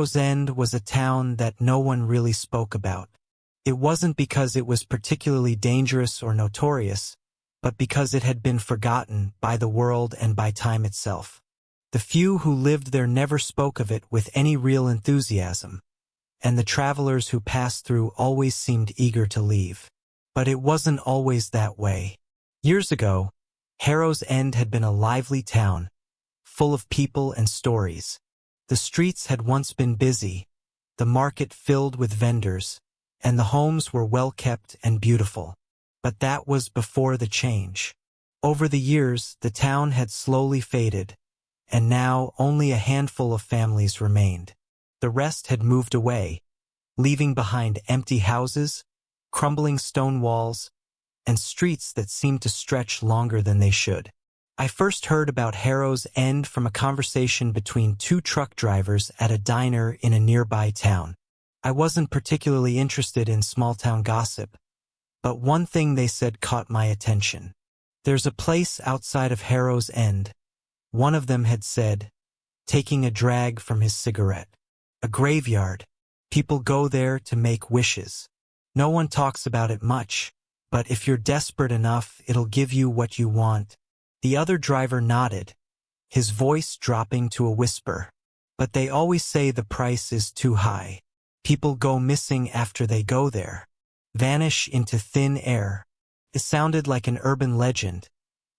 Harrow's End was a town that no one really spoke about. It wasn't because it was particularly dangerous or notorious, but because it had been forgotten by the world and by time itself. The few who lived there never spoke of it with any real enthusiasm, and the travelers who passed through always seemed eager to leave. But it wasn't always that way. Years ago, Harrow's End had been a lively town, full of people and stories. The streets had once been busy, the market filled with vendors, and the homes were well kept and beautiful. But that was before the change. Over the years, the town had slowly faded, and now only a handful of families remained. The rest had moved away, leaving behind empty houses, crumbling stone walls, and streets that seemed to stretch longer than they should. I first heard about Harrow's End from a conversation between two truck drivers at a diner in a nearby town. I wasn't particularly interested in small-town gossip, but one thing they said caught my attention. "There's a place outside of Harrow's End," one of them had said, taking a drag from his cigarette. "A graveyard. People go there to make wishes. No one talks about it much, but if you're desperate enough, it'll give you what you want." The other driver nodded, his voice dropping to a whisper. "But they always say the price is too high. People go missing after they go there, vanish into thin air." It sounded like an urban legend,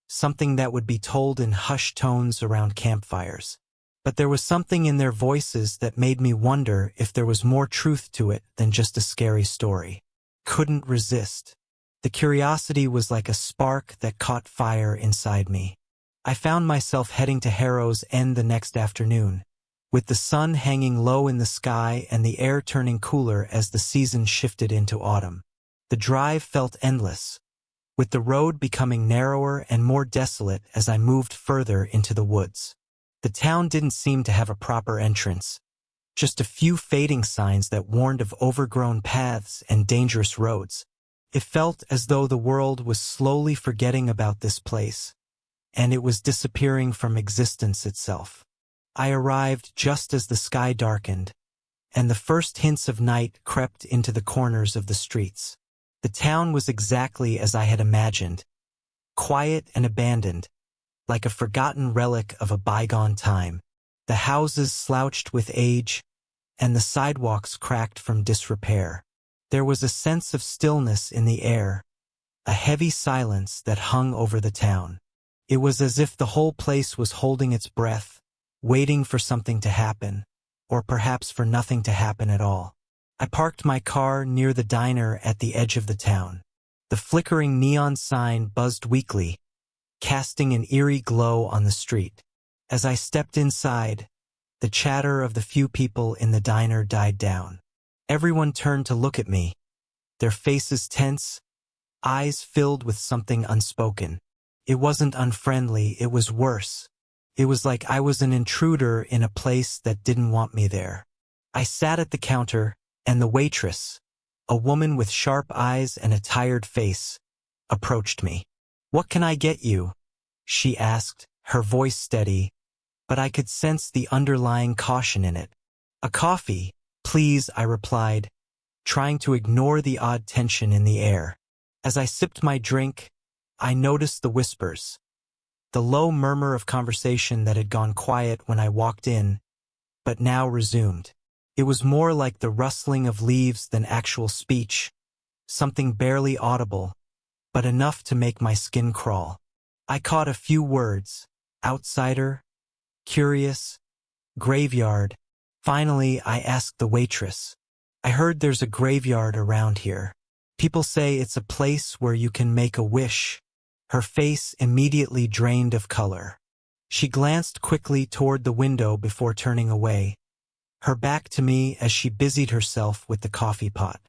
something that would be told in hushed tones around campfires. But there was something in their voices that made me wonder if there was more truth to it than just a scary story. Couldn't resist. The curiosity was like a spark that caught fire inside me. I found myself heading to Harrow's End the next afternoon, with the sun hanging low in the sky and the air turning cooler as the season shifted into autumn. The drive felt endless, with the road becoming narrower and more desolate as I moved further into the woods. The town didn't seem to have a proper entrance, just a few fading signs that warned of overgrown paths and dangerous roads. It felt as though the world was slowly forgetting about this place, and it was disappearing from existence itself. I arrived just as the sky darkened, and the first hints of night crept into the corners of the streets. The town was exactly as I had imagined, quiet and abandoned, like a forgotten relic of a bygone time. The houses slouched with age, and the sidewalks cracked from disrepair. There was a sense of stillness in the air, a heavy silence that hung over the town. It was as if the whole place was holding its breath, waiting for something to happen, or perhaps for nothing to happen at all. I parked my car near the diner at the edge of the town. The flickering neon sign buzzed weakly, casting an eerie glow on the street. As I stepped inside, the chatter of the few people in the diner died down. Everyone turned to look at me, their faces tense, eyes filled with something unspoken. It wasn't unfriendly, it was worse. It was like I was an intruder in a place that didn't want me there. I sat at the counter, and the waitress, a woman with sharp eyes and a tired face, approached me. "What can I get you?" she asked, her voice steady, but I could sense the underlying caution in it. "A coffee, please," I replied, trying to ignore the odd tension in the air. As I sipped my drink, I noticed the whispers, the low murmur of conversation that had gone quiet when I walked in, but now resumed. It was more like the rustling of leaves than actual speech, something barely audible, but enough to make my skin crawl. I caught a few words: outsider, curious, graveyard. Finally, I asked the waitress, "I heard there's a graveyard around here. People say it's a place where you can make a wish." Her face immediately drained of color. She glanced quickly toward the window before turning away, her back to me as she busied herself with the coffee pot.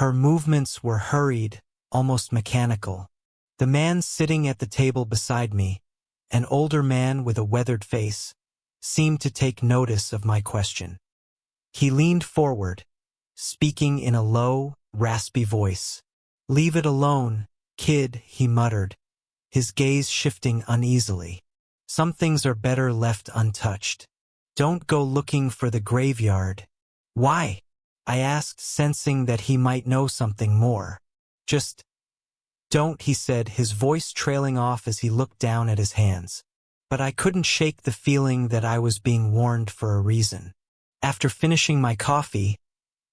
Her movements were hurried, almost mechanical. The man sitting at the table beside me, an older man with a weathered face, seemed to take notice of my question. He leaned forward, speaking in a low, raspy voice. "Leave it alone, kid," he muttered, his gaze shifting uneasily. "Some things are better left untouched." Don't go looking for the graveyard. Why? I asked, sensing that he might know something more. Just don't, he said, his voice trailing off as he looked down at his hands. But I couldn't shake the feeling that I was being warned for a reason. After finishing my coffee,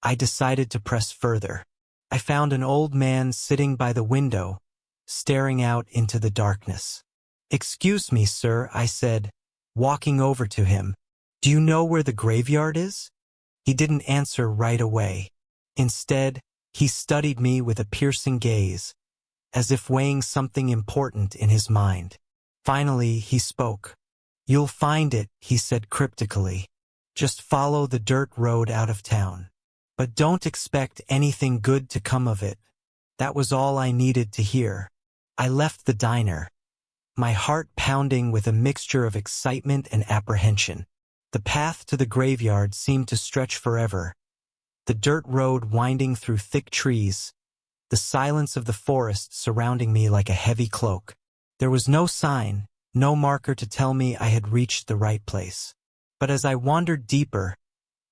I decided to press further. I found an old man sitting by the window, staring out into the darkness. "Excuse me, sir," I said, walking over to him. "Do you know where the graveyard is?" He didn't answer right away. Instead, he studied me with a piercing gaze, as if weighing something important in his mind. Finally, he spoke. "You'll find it," he said cryptically. "Just follow the dirt road out of town. But don't expect anything good to come of it." That was all I needed to hear. I left the diner, my heart pounding with a mixture of excitement and apprehension. The path to the graveyard seemed to stretch forever, the dirt road winding through thick trees, the silence of the forest surrounding me like a heavy cloak. There was no sign, no marker to tell me I had reached the right place. But as I wandered deeper,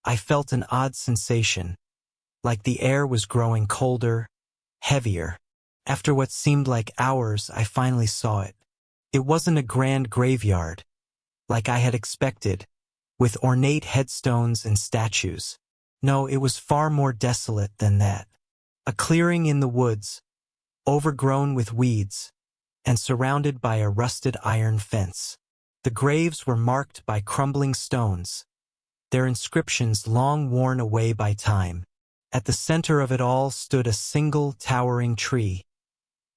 I felt an odd sensation, like the air was growing colder, heavier. After what seemed like hours, I finally saw it. It wasn't a grand graveyard, like I had expected, with ornate headstones and statues. No, it was far more desolate than that. A clearing in the woods, overgrown with weeds, and surrounded by a rusted iron fence. The graves were marked by crumbling stones, their inscriptions long worn away by time. At the center of it all stood a single towering tree,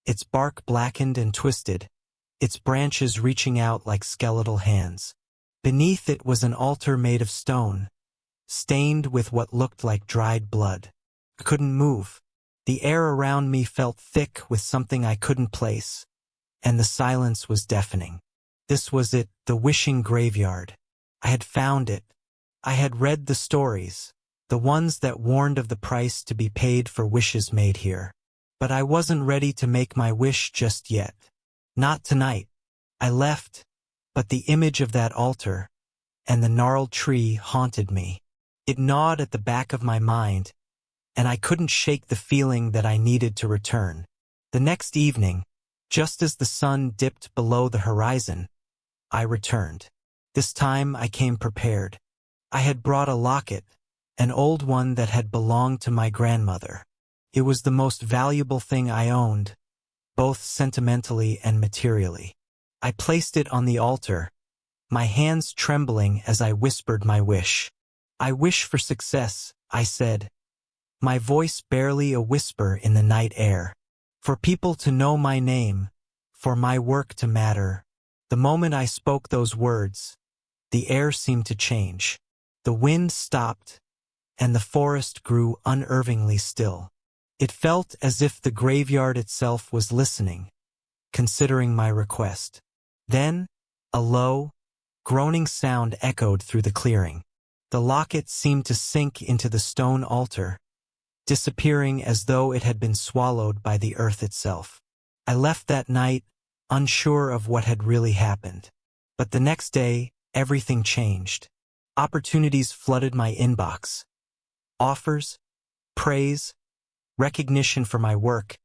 its bark blackened and twisted, its branches reaching out like skeletal hands. Beneath it was an altar made of stone, stained with what looked like dried blood. I couldn't move. The air around me felt thick with something I couldn't place, and the silence was deafening. This was it, the wishing graveyard. I had found it. I had read the stories, the ones that warned of the price to be paid for wishes made here. But I wasn't ready to make my wish just yet. Not tonight. I left, but the image of that altar and the gnarled tree haunted me. It gnawed at the back of my mind, and I couldn't shake the feeling that I needed to return. The next evening, just as the sun dipped below the horizon, I returned. This time I came prepared. I had brought a locket, an old one that had belonged to my grandmother. It was the most valuable thing I owned, both sentimentally and materially. I placed it on the altar, my hands trembling as I whispered my wish. "I wish for success," I said, my voice barely a whisper in the night air. "For people to know my name, for my work to matter." The moment I spoke those words, the air seemed to change. The wind stopped, and the forest grew unnervingly still. It felt as if the graveyard itself was listening, considering my request. Then, a low, groaning sound echoed through the clearing. The locket seemed to sink into the stone altar, disappearing as though it had been swallowed by the earth itself. I left that night, unsure of what had really happened. But the next day, everything changed. Opportunities flooded my inbox. Offers, praise, recognition for my work,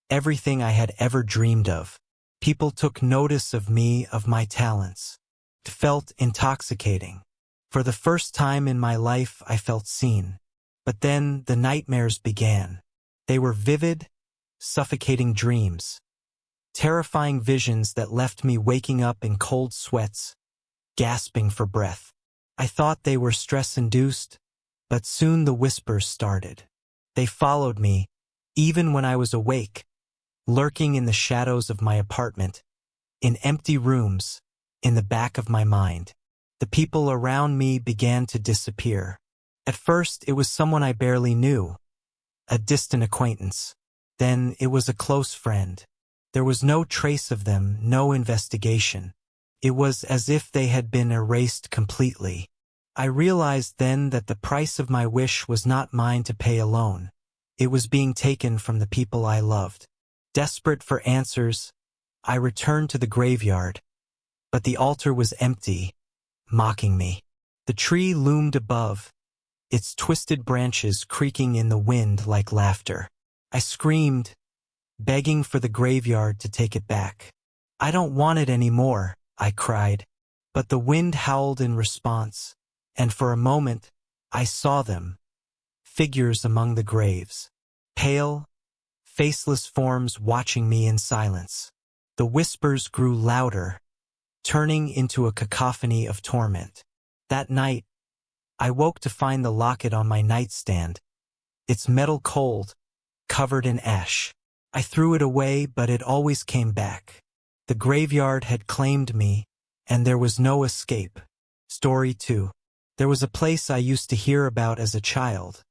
everything I had ever dreamed of. People took notice of me, of my talents. It felt intoxicating. For the first time in my life, I felt seen. But then the nightmares began. They were vivid, suffocating dreams. Terrifying visions that left me waking up in cold sweats, gasping for breath. I thought they were stress-induced, but soon the whispers started. They followed me, even when I was awake, lurking in the shadows of my apartment, in empty rooms, in the back of my mind. The people around me began to disappear. At first, it was someone I barely knew, a distant acquaintance. Then it was a close friend. There was no trace of them, no investigation. It was as if they had been erased completely. I realized then that the price of my wish was not mine to pay alone. It was being taken from the people I loved. Desperate for answers, I returned to the graveyard, but the altar was empty, mocking me. The tree loomed above, its twisted branches creaking in the wind like laughter. I screamed, begging for the graveyard to take it back. "I don't want it anymore," I cried. But the wind howled in response, and for a moment, I saw them, figures among the graves. Pale, faceless forms watching me in silence. The whispers grew louder, turning into a cacophony of torment. That night, I woke to find the locket on my nightstand, its metal cold, covered in ash. I threw it away, but it always came back. The graveyard had claimed me, and there was no escape. Story 2. There was a place I used to hear about as a child.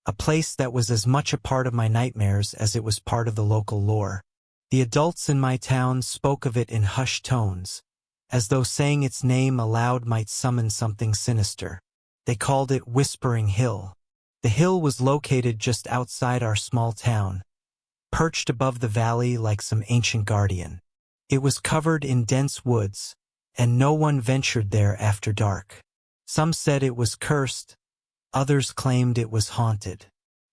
A place that was as much a part of my nightmares as it was part of the local lore. The adults in my town spoke of it in hushed tones, as though saying its name aloud might summon something sinister. They called it Whispering Hill. The hill was located just outside our small town, perched above the valley like some ancient guardian. It was covered in dense woods, and no one ventured there after dark. Some said it was cursed, others claimed it was haunted.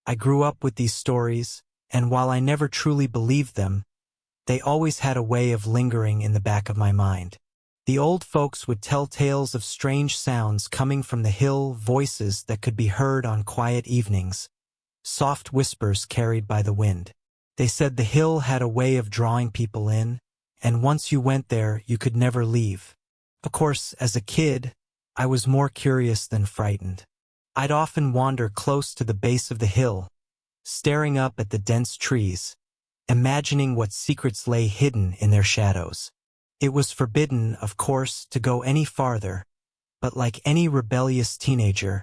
I grew up with these stories, and while I never truly believed them, they always had a way of lingering in the back of my mind. The old folks would tell tales of strange sounds coming from the hill, voices that could be heard on quiet evenings, soft whispers carried by the wind. They said the hill had a way of drawing people in, and once you went there, you could never leave. Of course, as a kid, I was more curious than frightened. I'd often wander close to the base of the hill, staring up at the dense trees, imagining what secrets lay hidden in their shadows. It was forbidden, of course, to go any farther, but like any rebellious teenager,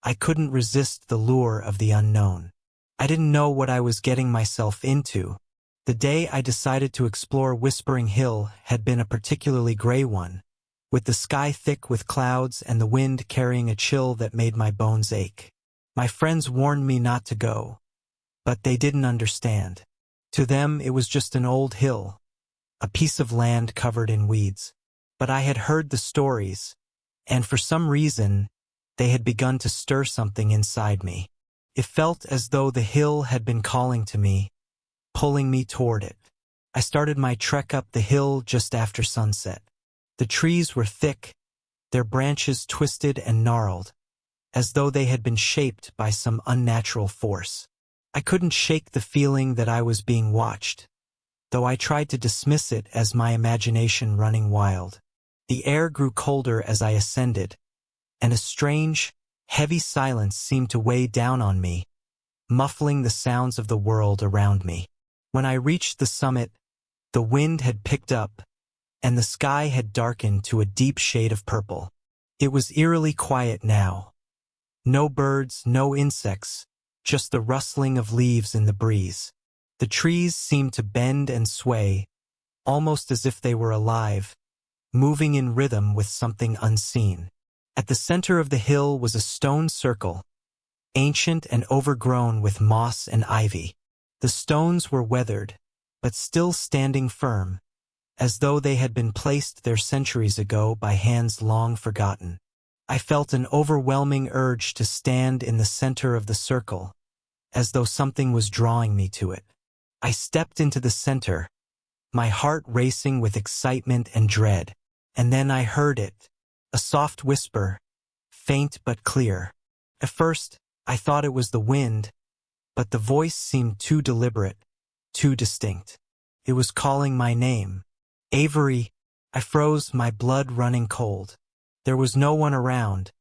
I couldn't resist the lure of the unknown. I didn't know what I was getting myself into. The day I decided to explore Whispering Hill had been a particularly gray one, with the sky thick with clouds and the wind carrying a chill that made my bones ache. My friends warned me not to go, but they didn't understand. To them, it was just an old hill, a piece of land covered in weeds. But I had heard the stories, and for some reason, they had begun to stir something inside me. It felt as though the hill had been calling to me, pulling me toward it. I started my trek up the hill just after sunset. The trees were thick, their branches twisted and gnarled, as though they had been shaped by some unnatural force. I couldn't shake the feeling that I was being watched, though I tried to dismiss it as my imagination running wild. The air grew colder as I ascended, and a strange, heavy silence seemed to weigh down on me, muffling the sounds of the world around me. When I reached the summit, the wind had picked up, and the sky had darkened to a deep shade of purple. It was eerily quiet now. No birds, no insects, just the rustling of leaves in the breeze. The trees seemed to bend and sway, almost as if they were alive, moving in rhythm with something unseen. At the center of the hill was a stone circle, ancient and overgrown with moss and ivy. The stones were weathered, but still standing firm, as though they had been placed there centuries ago by hands long forgotten. I felt an overwhelming urge to stand in the center of the circle, as though something was drawing me to it. I stepped into the center, my heart racing with excitement and dread, and then I heard it, a soft whisper, faint but clear. At first, I thought it was the wind, but the voice seemed too deliberate, too distinct. It was calling my name. Avery. I froze, my blood running cold. There was no one around,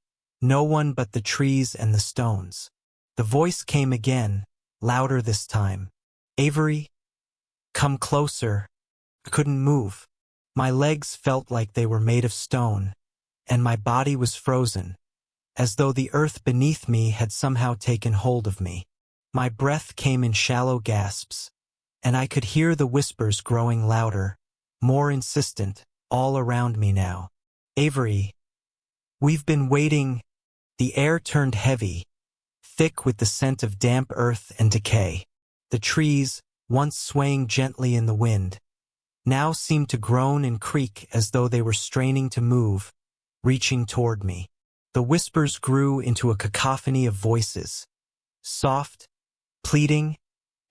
no one but the trees and the stones. The voice came again, louder this time. Avery, come closer. I couldn't move. My legs felt like they were made of stone, and my body was frozen, as though the earth beneath me had somehow taken hold of me. My breath came in shallow gasps, and I could hear the whispers growing louder, more insistent, all around me now. Avery, we've been waiting. The air turned heavy, thick with the scent of damp earth and decay. The trees, once swaying gently in the wind, now seemed to groan and creak as though they were straining to move, reaching toward me. The whispers grew into a cacophony of voices, soft, pleading,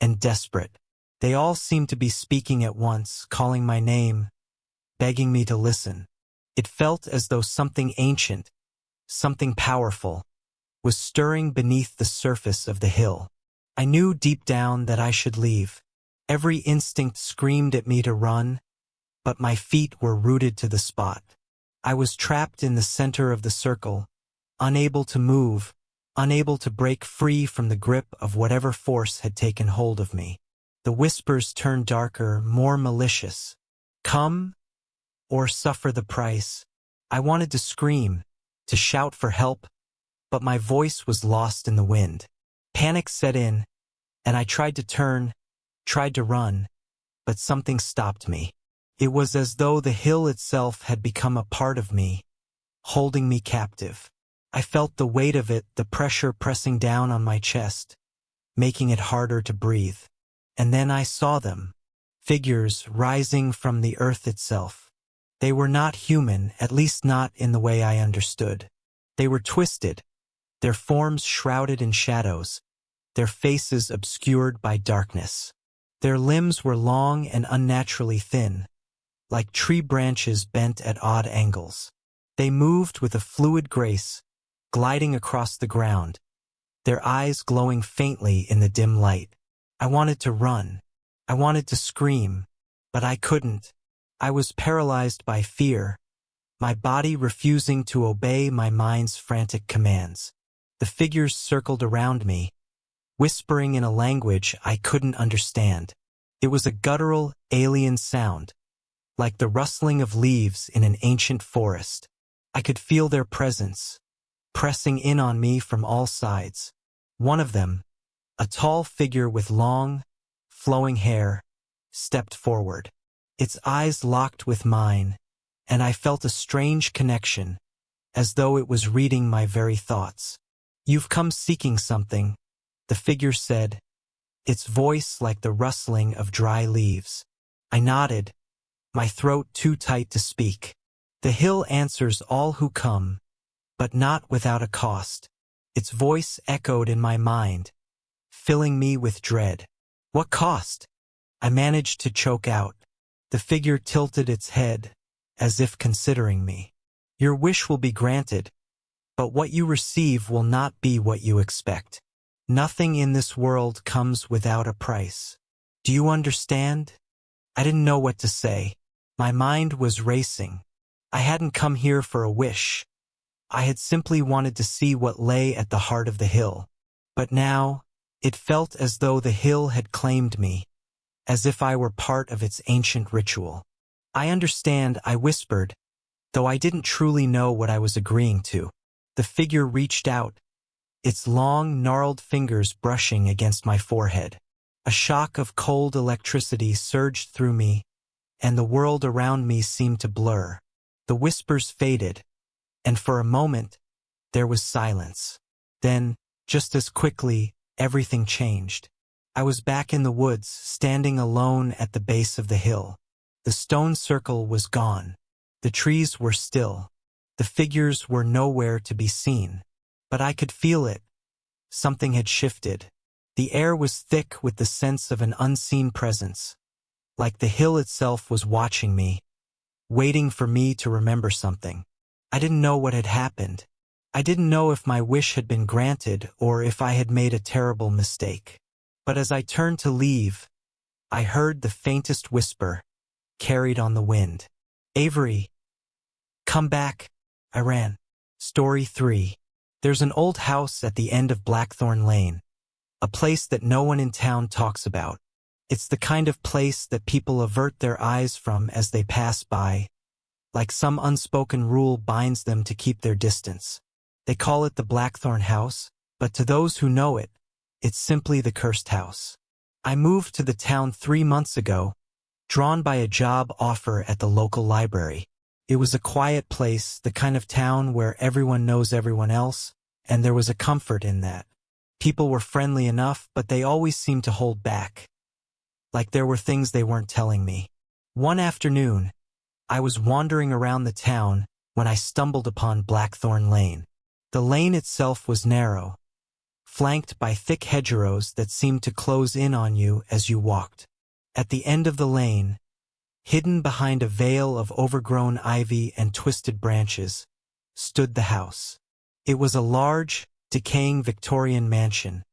and desperate. They all seemed to be speaking at once, calling my name, begging me to listen. It felt as though something ancient, something powerful, was stirring beneath the surface of the hill. I knew deep down that I should leave. Every instinct screamed at me to run, but my feet were rooted to the spot. I was trapped in the center of the circle, unable to move, unable to break free from the grip of whatever force had taken hold of me. The whispers turned darker, more malicious. Come, or suffer the price. I wanted to scream, to shout for help, but my voice was lost in the wind. Panic set in, and I tried to turn, tried to run, but something stopped me. It was as though the hill itself had become a part of me, holding me captive. I felt the weight of it, the pressure pressing down on my chest, making it harder to breathe. And then I saw them, figures rising from the earth itself. They were not human, at least not in the way I understood. They were twisted, their forms shrouded in shadows, their faces obscured by darkness. Their limbs were long and unnaturally thin, like tree branches bent at odd angles. They moved with a fluid grace, gliding across the ground, their eyes glowing faintly in the dim light. I wanted to run. I wanted to scream, but I couldn't. I was paralyzed by fear, my body refusing to obey my mind's frantic commands. The figures circled around me, whispering in a language I couldn't understand. It was a guttural, alien sound, like the rustling of leaves in an ancient forest. I could feel their presence, pressing in on me from all sides. One of them, a tall figure with long, flowing hair, stepped forward. Its eyes locked with mine, and I felt a strange connection, as though it was reading my very thoughts. "You've come seeking something," the figure said, its voice like the rustling of dry leaves. I nodded, my throat too tight to speak. "The hill answers all who come, but not without a cost." Its voice echoed in my mind, filling me with dread. "What cost?" I managed to choke out. The figure tilted its head, as if considering me. "Your wish will be granted, but what you receive will not be what you expect. Nothing in this world comes without a price. Do you understand?" I didn't know what to say. My mind was racing. I hadn't come here for a wish. I had simply wanted to see what lay at the heart of the hill. But now, it felt as though the hill had claimed me, as if I were part of its ancient ritual. "I understand," I whispered, though I didn't truly know what I was agreeing to. The figure reached out, its long, gnarled fingers brushing against my forehead. A shock of cold electricity surged through me, and the world around me seemed to blur. The whispers faded, and for a moment, there was silence. Then, just as quickly, everything changed. I was back in the woods, standing alone at the base of the hill. The stone circle was gone. The trees were still. The figures were nowhere to be seen. But I could feel it. Something had shifted. The air was thick with the sense of an unseen presence, like the hill itself was watching me, waiting for me to remember something. I didn't know what had happened. I didn't know if my wish had been granted or if I had made a terrible mistake. But as I turned to leave, I heard the faintest whisper, carried on the wind. "Avery, come back." I ran. Story 3. There's an old house at the end of Blackthorn Lane, a place that no one in town talks about. It's the kind of place that people avert their eyes from as they pass by, like some unspoken rule binds them to keep their distance. They call it the Blackthorn House, but to those who know it, it's simply the cursed house. I moved to the town 3 months ago, drawn by a job offer at the local library. It was a quiet place, the kind of town where everyone knows everyone else, and there was a comfort in that. People were friendly enough, but they always seemed to hold back, like there were things they weren't telling me. One afternoon, I was wandering around the town when I stumbled upon Blackthorn Lane. The lane itself was narrow, flanked by thick hedgerows that seemed to close in on you as you walked. At the end of the lane, hidden behind a veil of overgrown ivy and twisted branches, stood the house. It was a large, decaying Victorian mansion,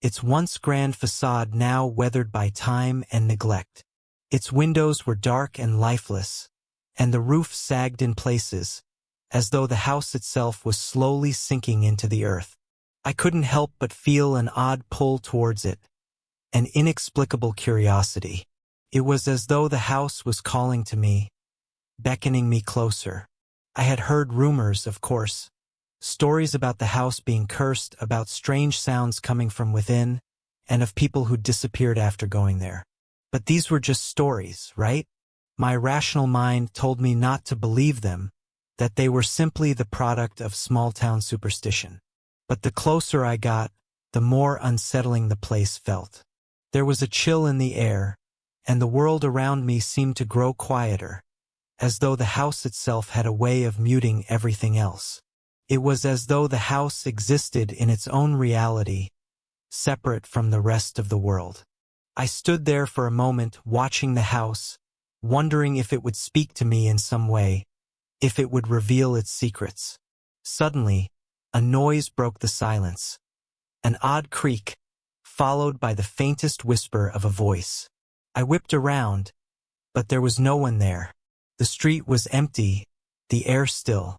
its once grand facade now weathered by time and neglect. Its windows were dark and lifeless, and the roof sagged in places, as though the house itself was slowly sinking into the earth. I couldn't help but feel an odd pull towards it, an inexplicable curiosity. It was as though the house was calling to me, beckoning me closer. I had heard rumors, of course, stories about the house being cursed, about strange sounds coming from within, and of people who disappeared after going there. But these were just stories, right? My rational mind told me not to believe them, that they were simply the product of small-town superstition. But the closer I got, the more unsettling the place felt. There was a chill in the air, and the world around me seemed to grow quieter, as though the house itself had a way of muting everything else. It was as though the house existed in its own reality, separate from the rest of the world. I stood there for a moment watching the house, wondering if it would speak to me in some way, if it would reveal its secrets. Suddenly, a noise broke the silence. An odd creak, followed by the faintest whisper of a voice. I whipped around, but there was no one there. The street was empty, the air still.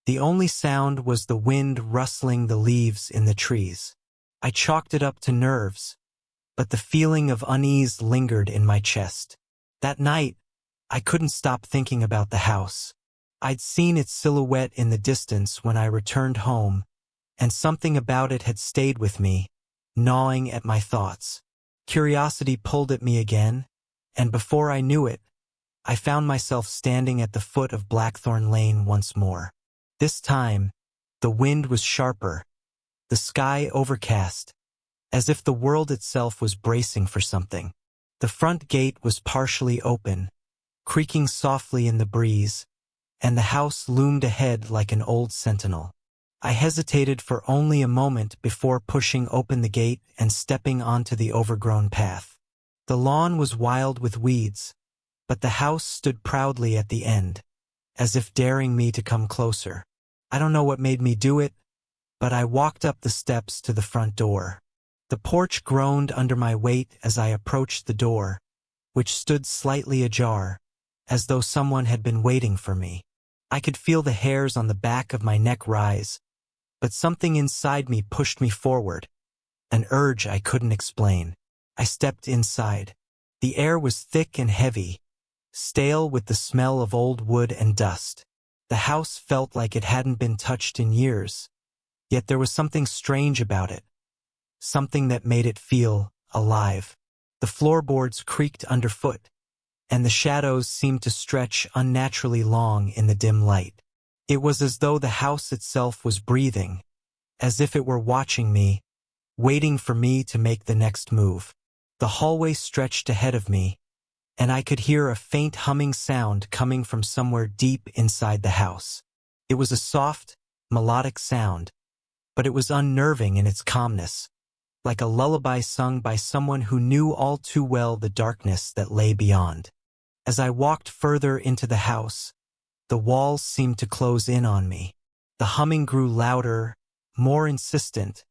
The only sound was the wind rustling the leaves in the trees. I chalked it up to nerves, but the feeling of unease lingered in my chest. That night, I couldn't stop thinking about the house. I'd seen its silhouette in the distance when I returned home, and something about it had stayed with me, gnawing at my thoughts. Curiosity pulled at me again, and before I knew it, I found myself standing at the foot of Blackthorn Lane once more. This time, the wind was sharper, the sky overcast, as if the world itself was bracing for something. The front gate was partially open, creaking softly in the breeze, and the house loomed ahead like an old sentinel. I hesitated for only a moment before pushing open the gate and stepping onto the overgrown path. The lawn was wild with weeds, but the house stood proudly at the end, as if daring me to come closer. I don't know what made me do it, but I walked up the steps to the front door. The porch groaned under my weight as I approached the door, which stood slightly ajar, as though someone had been waiting for me. I could feel the hairs on the back of my neck rise, but something inside me pushed me forward, an urge I couldn't explain. I stepped inside. The air was thick and heavy, stale with the smell of old wood and dust. The house felt like it hadn't been touched in years, yet there was something strange about it, something that made it feel alive. The floorboards creaked underfoot, and the shadows seemed to stretch unnaturally long in the dim light. It was as though the house itself was breathing, as if it were watching me, waiting for me to make the next move. The hallway stretched ahead of me, and I could hear a faint humming sound coming from somewhere deep inside the house. It was a soft, melodic sound, but it was unnerving in its calmness, like a lullaby sung by someone who knew all too well the darkness that lay beyond. As I walked further into the house, the walls seemed to close in on me. The humming grew louder, more insistent,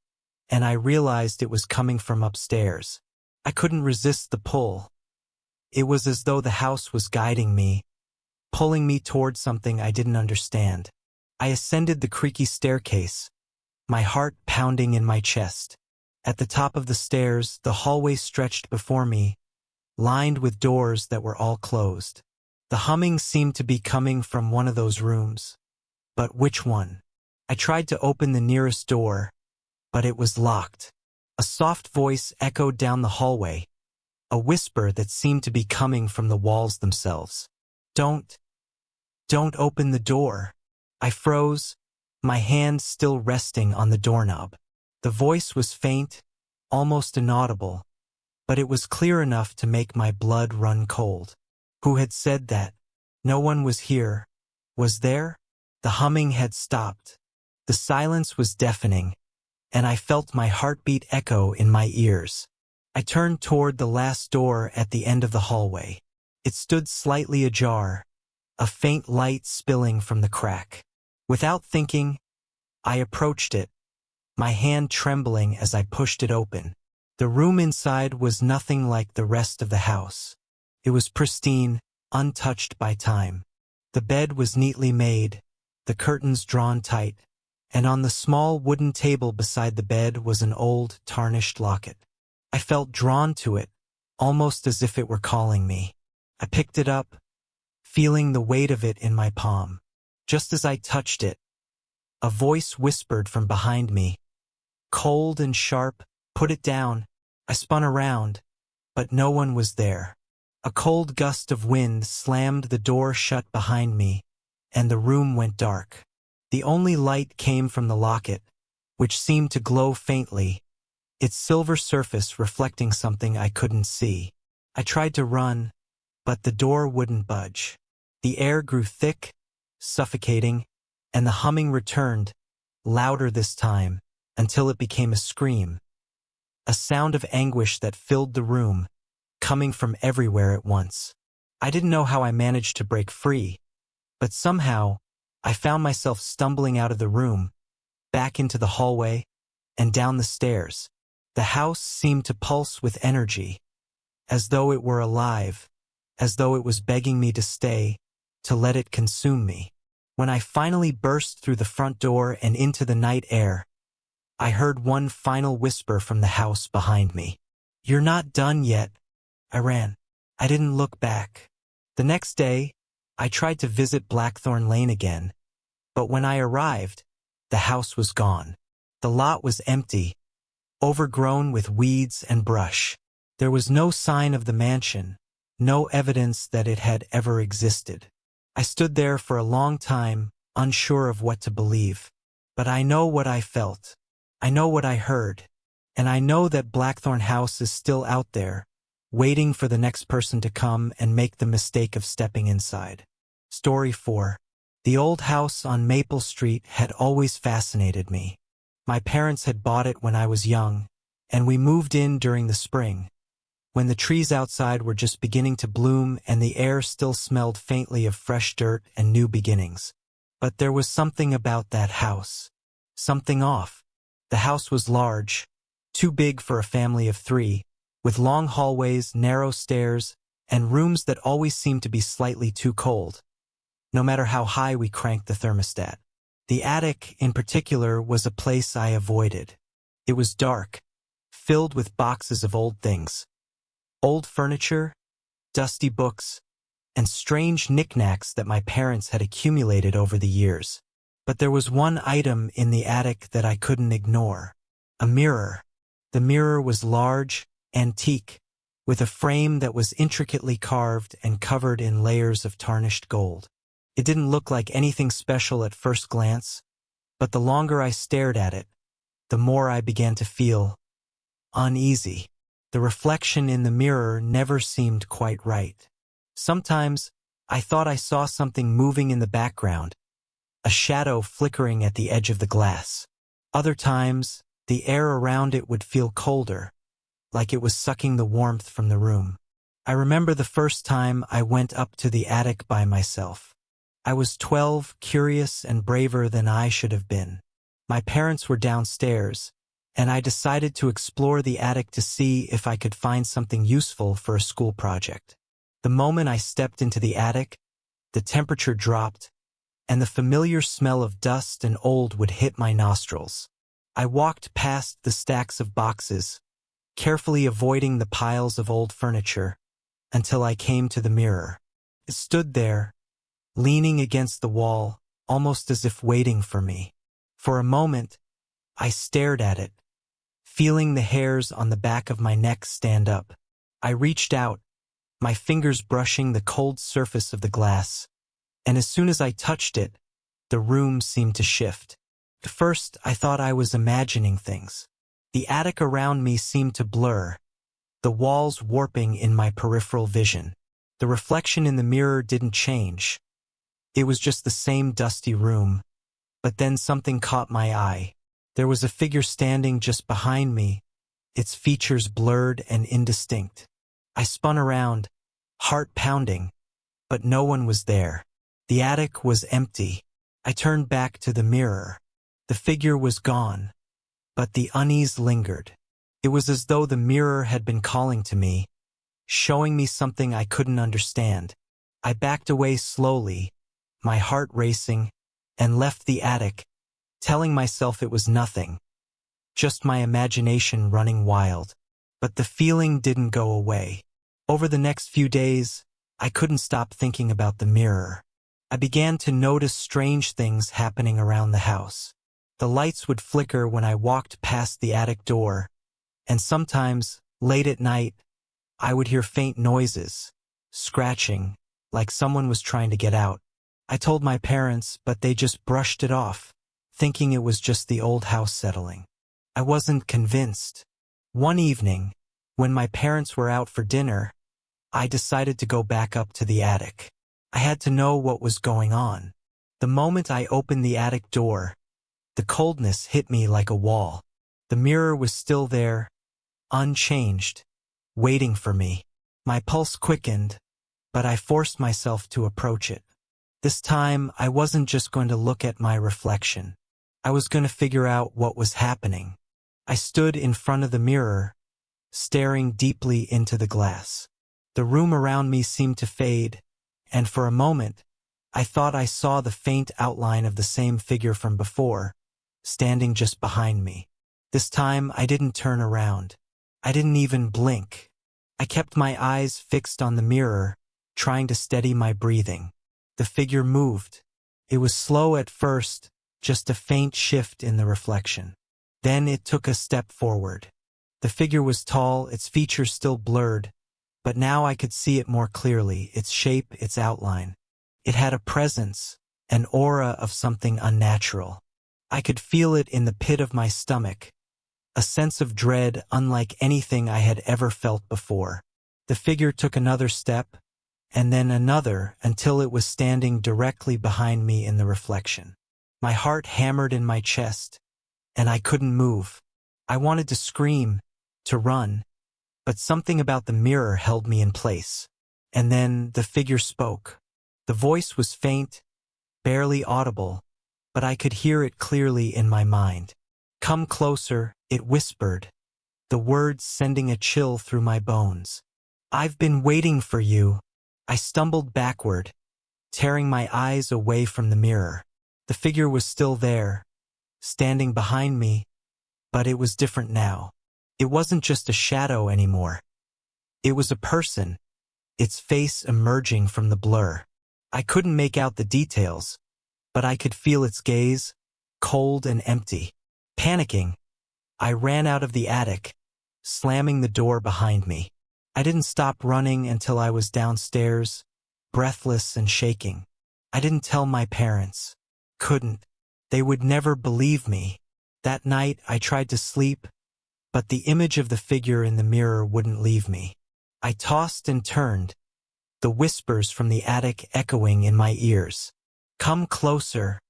and I realized it was coming from upstairs. I couldn't resist the pull. It was as though the house was guiding me, pulling me toward something I didn't understand. I ascended the creaky staircase, my heart pounding in my chest. At the top of the stairs, the hallway stretched before me, lined with doors that were all closed. The humming seemed to be coming from one of those rooms. But which one? I tried to open the nearest door, but it was locked. A soft voice echoed down the hallway, a whisper that seemed to be coming from the walls themselves. Don't open the door. I froze, my hand still resting on the doorknob. The voice was faint, almost inaudible, but it was clear enough to make my blood run cold. Who had said that? No one was here. Was there? The humming had stopped. The silence was deafening, and I felt my heartbeat echo in my ears. I turned toward the last door at the end of the hallway. It stood slightly ajar, a faint light spilling from the crack. Without thinking, I approached it, my hand trembling as I pushed it open. The room inside was nothing like the rest of the house. It was pristine, untouched by time. The bed was neatly made, the curtains drawn tight, and on the small wooden table beside the bed was an old, tarnished locket. I felt drawn to it, almost as if it were calling me. I picked it up, feeling the weight of it in my palm. Just as I touched it, a voice whispered from behind me, cold and sharp, "Put it down." I spun around, but no one was there. A cold gust of wind slammed the door shut behind me, and the room went dark. The only light came from the locket, which seemed to glow faintly, its silver surface reflecting something I couldn't see. I tried to run, but the door wouldn't budge. The air grew thick, suffocating, and the humming returned, louder this time, until it became a scream. A sound of anguish that filled the room, coming from everywhere at once. I didn't know how I managed to break free, but somehow I found myself stumbling out of the room, back into the hallway, and down the stairs. The house seemed to pulse with energy, as though it were alive, as though it was begging me to stay, to let it consume me. When I finally burst through the front door and into the night air, I heard one final whisper from the house behind me. "You're not done yet." I ran. I didn't look back. The next day, I tried to visit Blackthorn Lane again, but when I arrived, the house was gone. The lot was empty, overgrown with weeds and brush. There was no sign of the mansion, no evidence that it had ever existed. I stood there for a long time, unsure of what to believe. But I know what I felt. I know what I heard. And I know that Blackthorn House is still out there, waiting for the next person to come and make the mistake of stepping inside. Story 4. The old house on Maple Street had always fascinated me. My parents had bought it when I was young, and we moved in during the spring, when the trees outside were just beginning to bloom and the air still smelled faintly of fresh dirt and new beginnings. But there was something about that house. Something off. The house was large, too big for a family of 3, with long hallways, narrow stairs, and rooms that always seemed to be slightly too cold, no matter how high we cranked the thermostat. The attic, in particular, was a place I avoided. It was dark, filled with boxes of old things. Old furniture, dusty books, and strange knickknacks that my parents had accumulated over the years. But there was one item in the attic that I couldn't ignore. A mirror. The mirror was large, antique, with a frame that was intricately carved and covered in layers of tarnished gold. It didn't look like anything special at first glance, but the longer I stared at it, the more I began to feel uneasy. The reflection in the mirror never seemed quite right. Sometimes I thought I saw something moving in the background, a shadow flickering at the edge of the glass. Other times, the air around it would feel colder, like it was sucking the warmth from the room. I remember the first time I went up to the attic by myself. I was 12, curious and braver than I should have been. My parents were downstairs, and I decided to explore the attic to see if I could find something useful for a school project. The moment I stepped into the attic, the temperature dropped, and the familiar smell of dust and old wood hit my nostrils. I walked past the stacks of boxes, carefully avoiding the piles of old furniture, until I came to the mirror. It stood there, leaning against the wall, almost as if waiting for me. For a moment, I stared at it, feeling the hairs on the back of my neck stand up. I reached out, my fingers brushing the cold surface of the glass, and as soon as I touched it, the room seemed to shift. At first, I thought I was imagining things. The attic around me seemed to blur, the walls warping in my peripheral vision. The reflection in the mirror didn't change. It was just the same dusty room, But then something caught my eye. There was a figure standing just behind me, its features blurred and indistinct. I spun around, heart pounding, but no one was there. The attic was empty. I turned back to the mirror. The figure was gone, but the unease lingered. It was as though the mirror had been calling to me, showing me something I couldn't understand. I backed away slowly, my heart racing, and left the attic, telling myself it was nothing, just my imagination running wild. But the feeling didn't go away. Over the next few days, I couldn't stop thinking about the mirror. I began to notice strange things happening around the house. The lights would flicker when I walked past the attic door, and sometimes, late at night, I would hear faint noises, scratching, like someone was trying to get out. I told my parents, but they just brushed it off, thinking it was just the old house settling. I wasn't convinced. One evening, when my parents were out for dinner, I decided to go back up to the attic. I had to know what was going on. The moment I opened the attic door, the coldness hit me like a wall. The mirror was still there, unchanged, waiting for me. My pulse quickened, but I forced myself to approach it. This time, I wasn't just going to look at my reflection. I was going to figure out what was happening. I stood in front of the mirror, staring deeply into the glass. The room around me seemed to fade, and for a moment, I thought I saw the faint outline of the same figure from before, standing just behind me. This time, I didn't turn around. I didn't even blink. I kept my eyes fixed on the mirror, trying to steady my breathing. The figure moved. It was slow at first, just a faint shift in the reflection. Then it took a step forward. The figure was tall, its features still blurred, but now I could see it more clearly, its shape, its outline. It had a presence, an aura of something unnatural. I could feel it in the pit of my stomach, a sense of dread unlike anything I had ever felt before. The figure took another step, and then another, until it was standing directly behind me in the reflection. My heart hammered in my chest, and I couldn't move. I wanted to scream, to run, but something about the mirror held me in place. And then the figure spoke. The voice was faint, barely audible, but I could hear it clearly in my mind. "Come closer," it whispered, the words sending a chill through my bones. "I've been waiting for you." I stumbled backward, tearing my eyes away from the mirror. The figure was still there, standing behind me, but it was different now. It wasn't just a shadow anymore. It was a person, its face emerging from the blur. I couldn't make out the details, but I could feel its gaze, cold and empty. Panicking, I ran out of the attic, slamming the door behind me. I didn't stop running until I was downstairs, breathless and shaking. I didn't tell my parents. Couldn't. They would never believe me. That night, I tried to sleep, but the image of the figure in the mirror wouldn't leave me. I tossed and turned, the whispers from the attic echoing in my ears. "Come closer,"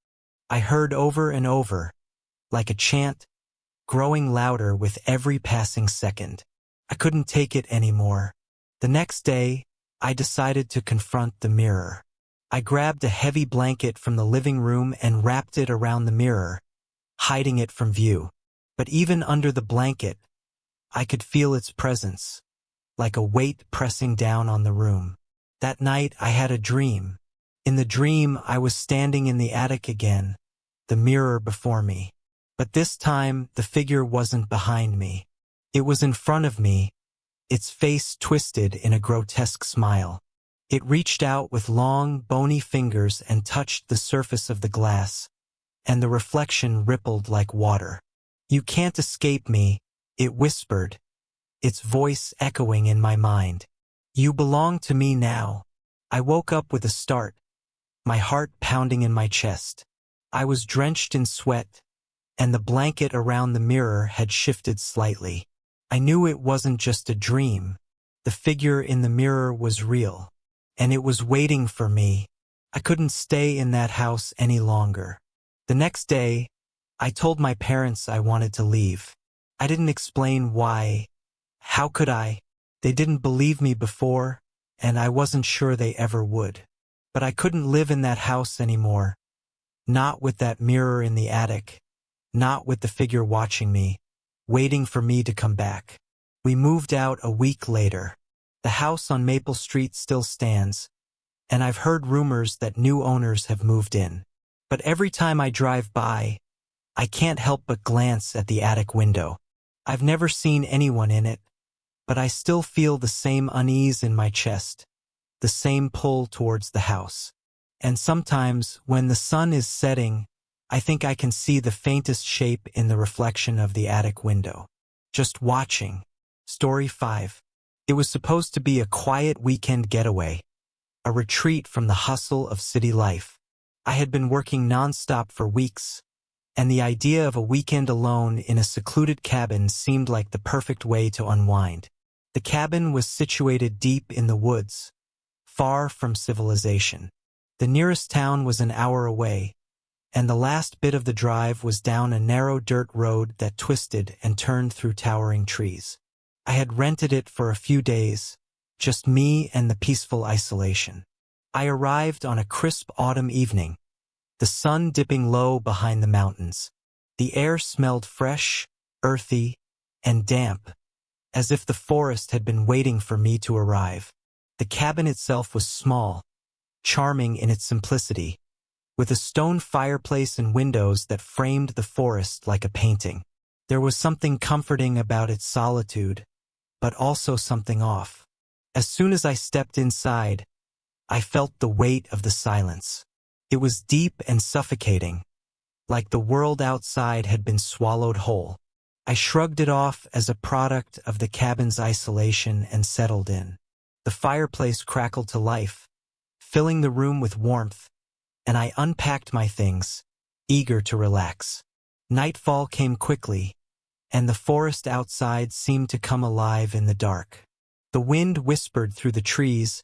I heard over and over, like a chant, growing louder with every passing second. I couldn't take it anymore. The next day, I decided to confront the mirror. I grabbed a heavy blanket from the living room and wrapped it around the mirror, hiding it from view. But even under the blanket, I could feel its presence, like a weight pressing down on the room. That night, I had a dream. In the dream, I was standing in the attic again, the mirror before me. But this time, the figure wasn't behind me. It was in front of me, its face twisted in a grotesque smile. It reached out with long, bony fingers and touched the surface of the glass, and the reflection rippled like water. "You can't escape me," it whispered, its voice echoing in my mind. "You belong to me now." I woke up with a start, my heart pounding in my chest. I was drenched in sweat, and the blanket around the mirror had shifted slightly. I knew it wasn't just a dream. The figure in the mirror was real, and it was waiting for me. I couldn't stay in that house any longer. The next day, I told my parents I wanted to leave. I didn't explain why. How could I? They didn't believe me before, and I wasn't sure they ever would. But I couldn't live in that house anymore. Not with that mirror in the attic. Not with the figure watching me, waiting for me to come back. We moved out a week later. The house on Maple Street still stands, and I've heard rumors that new owners have moved in. But every time I drive by, I can't help but glance at the attic window. I've never seen anyone in it, but I still feel the same unease in my chest, the same pull towards the house. And sometimes, when the sun is setting, I think I can see the faintest shape in the reflection of the attic window. Just watching. Story 5. It was supposed to be a quiet weekend getaway, a retreat from the hustle of city life. I had been working nonstop for weeks, and the idea of a weekend alone in a secluded cabin seemed like the perfect way to unwind. The cabin was situated deep in the woods, far from civilization. The nearest town was an hour away, and the last bit of the drive was down a narrow dirt road that twisted and turned through towering trees. I had rented it for a few days, just me and the peaceful isolation. I arrived on a crisp autumn evening, the sun dipping low behind the mountains. The air smelled fresh, earthy, and damp, as if the forest had been waiting for me to arrive. The cabin itself was small, charming in its simplicity, with a stone fireplace and windows that framed the forest like a painting. There was something comforting about its solitude, but also something off. As soon as I stepped inside, I felt the weight of the silence. It was deep and suffocating, like the world outside had been swallowed whole. I shrugged it off as a product of the cabin's isolation and settled in. The fireplace crackled to life, filling the room with warmth, and I unpacked my things, eager to relax. Nightfall came quickly, and the forest outside seemed to come alive in the dark. The wind whispered through the trees,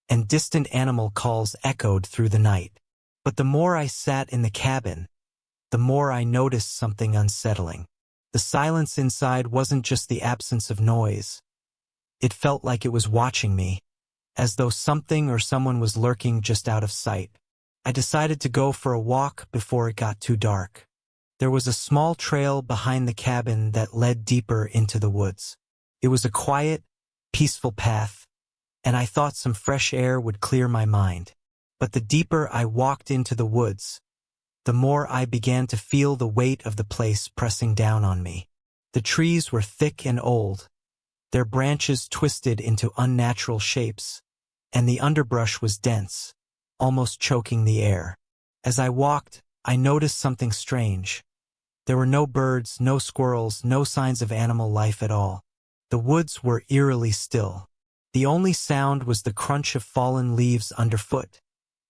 and distant animal calls echoed through the night. But the more I sat in the cabin, the more I noticed something unsettling. The silence inside wasn't just the absence of noise. It felt like it was watching me, as though something or someone was lurking just out of sight. I decided to go for a walk before it got too dark. There was a small trail behind the cabin that led deeper into the woods. It was a quiet, peaceful path, and I thought some fresh air would clear my mind. But the deeper I walked into the woods, the more I began to feel the weight of the place pressing down on me. The trees were thick and old, their branches twisted into unnatural shapes, and the underbrush was dense, almost choking the air. As I walked, I noticed something strange. There were no birds, no squirrels, no signs of animal life at all. The woods were eerily still. The only sound was the crunch of fallen leaves underfoot,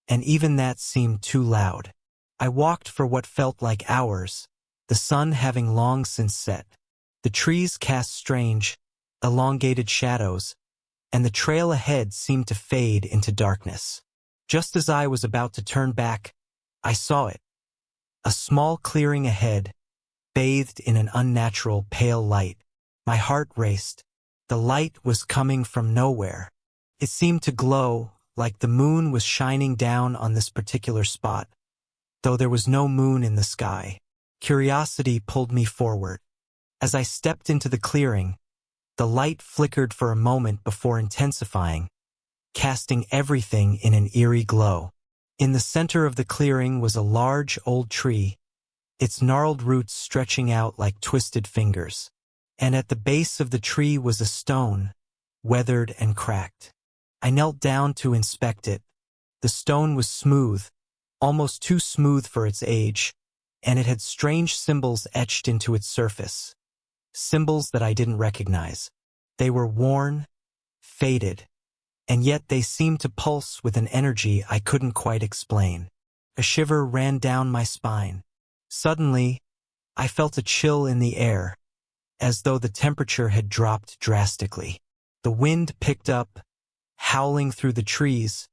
and even that seemed too loud. I walked for what felt like hours, the sun having long since set. The trees cast strange, elongated shadows, and the trail ahead seemed to fade into darkness. Just as I was about to turn back, I saw it. A small clearing ahead, bathed in an unnatural pale light. My heart raced. The light was coming from nowhere. It seemed to glow, like the moon was shining down on this particular spot, though there was no moon in the sky. Curiosity pulled me forward. As I stepped into the clearing, the light flickered for a moment before intensifying, casting everything in an eerie glow. In the center of the clearing was a large old tree, its gnarled roots stretching out like twisted fingers. And at the base of the tree was a stone, weathered and cracked. I knelt down to inspect it. The stone was smooth, almost too smooth for its age, and it had strange symbols etched into its surface. Symbols that I didn't recognize. They were worn, faded, and yet they seemed to pulse with an energy I couldn't quite explain. A shiver ran down my spine. Suddenly, I felt a chill in the air, as though the temperature had dropped drastically. The wind picked up, howling through the trees,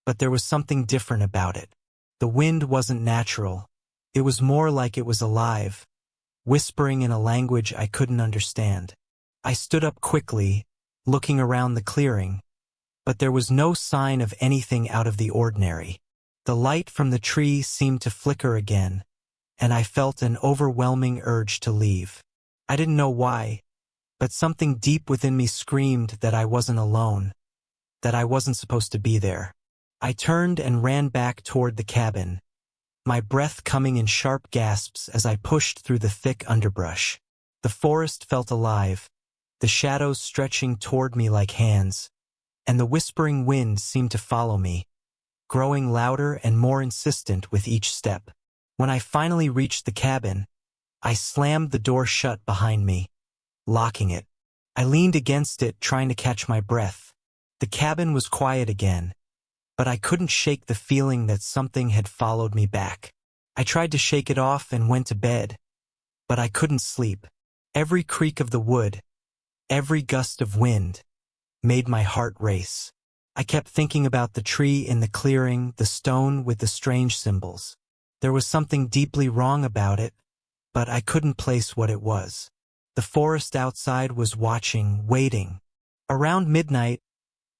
but there was something different about it. The wind wasn't natural. It was more like it was alive, whispering in a language I couldn't understand. I stood up quickly, looking around the clearing, but there was no sign of anything out of the ordinary. The light from the tree seemed to flicker again, and I felt an overwhelming urge to leave. I didn't know why, but something deep within me screamed that I wasn't alone, that I wasn't supposed to be there. I turned and ran back toward the cabin, my breath coming in sharp gasps as I pushed through the thick underbrush. The forest felt alive, the shadows stretching toward me like hands, and the whispering wind seemed to follow me, growing louder and more insistent with each step. When I finally reached the cabin, I slammed the door shut behind me, locking it. I leaned against it, trying to catch my breath. The cabin was quiet again, but I couldn't shake the feeling that something had followed me back. I tried to shake it off and went to bed, but I couldn't sleep. Every creak of the wood, every gust of wind, made my heart race. I kept thinking about the tree in the clearing, the stone with the strange symbols. There was something deeply wrong about it, but I couldn't place what it was. The forest outside was watching, waiting. Around midnight,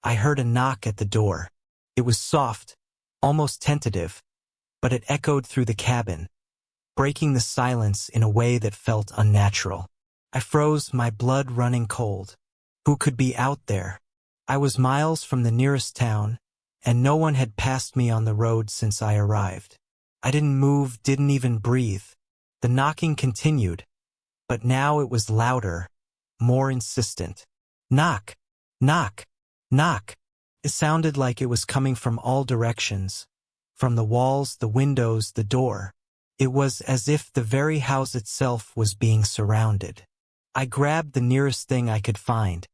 I heard a knock at the door. It was soft, almost tentative, but it echoed through the cabin, breaking the silence in a way that felt unnatural. I froze, my blood running cold. Who could be out there? I was miles from the nearest town, and no one had passed me on the road since I arrived. I didn't move, didn't even breathe. The knocking continued, but now it was louder, more insistent. Knock, knock, knock. It sounded like it was coming from all directions, from the walls, the windows, the door. It was as if the very house itself was being surrounded. I grabbed the nearest thing I could find,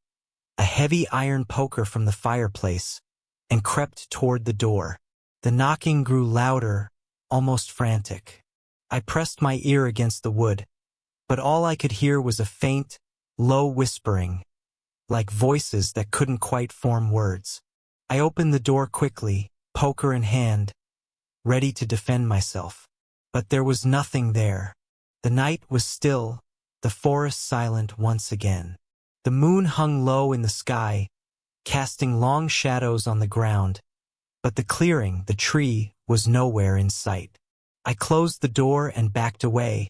a heavy iron poker from the fireplace, and crept toward the door. The knocking grew louder, almost frantic. I pressed my ear against the wood, but all I could hear was a faint, low whispering, like voices that couldn't quite form words. I opened the door quickly, poker in hand, ready to defend myself. But there was nothing there. The night was still, the forest silent once again. The moon hung low in the sky, casting long shadows on the ground, but the clearing, the tree, was nowhere in sight. I closed the door and backed away,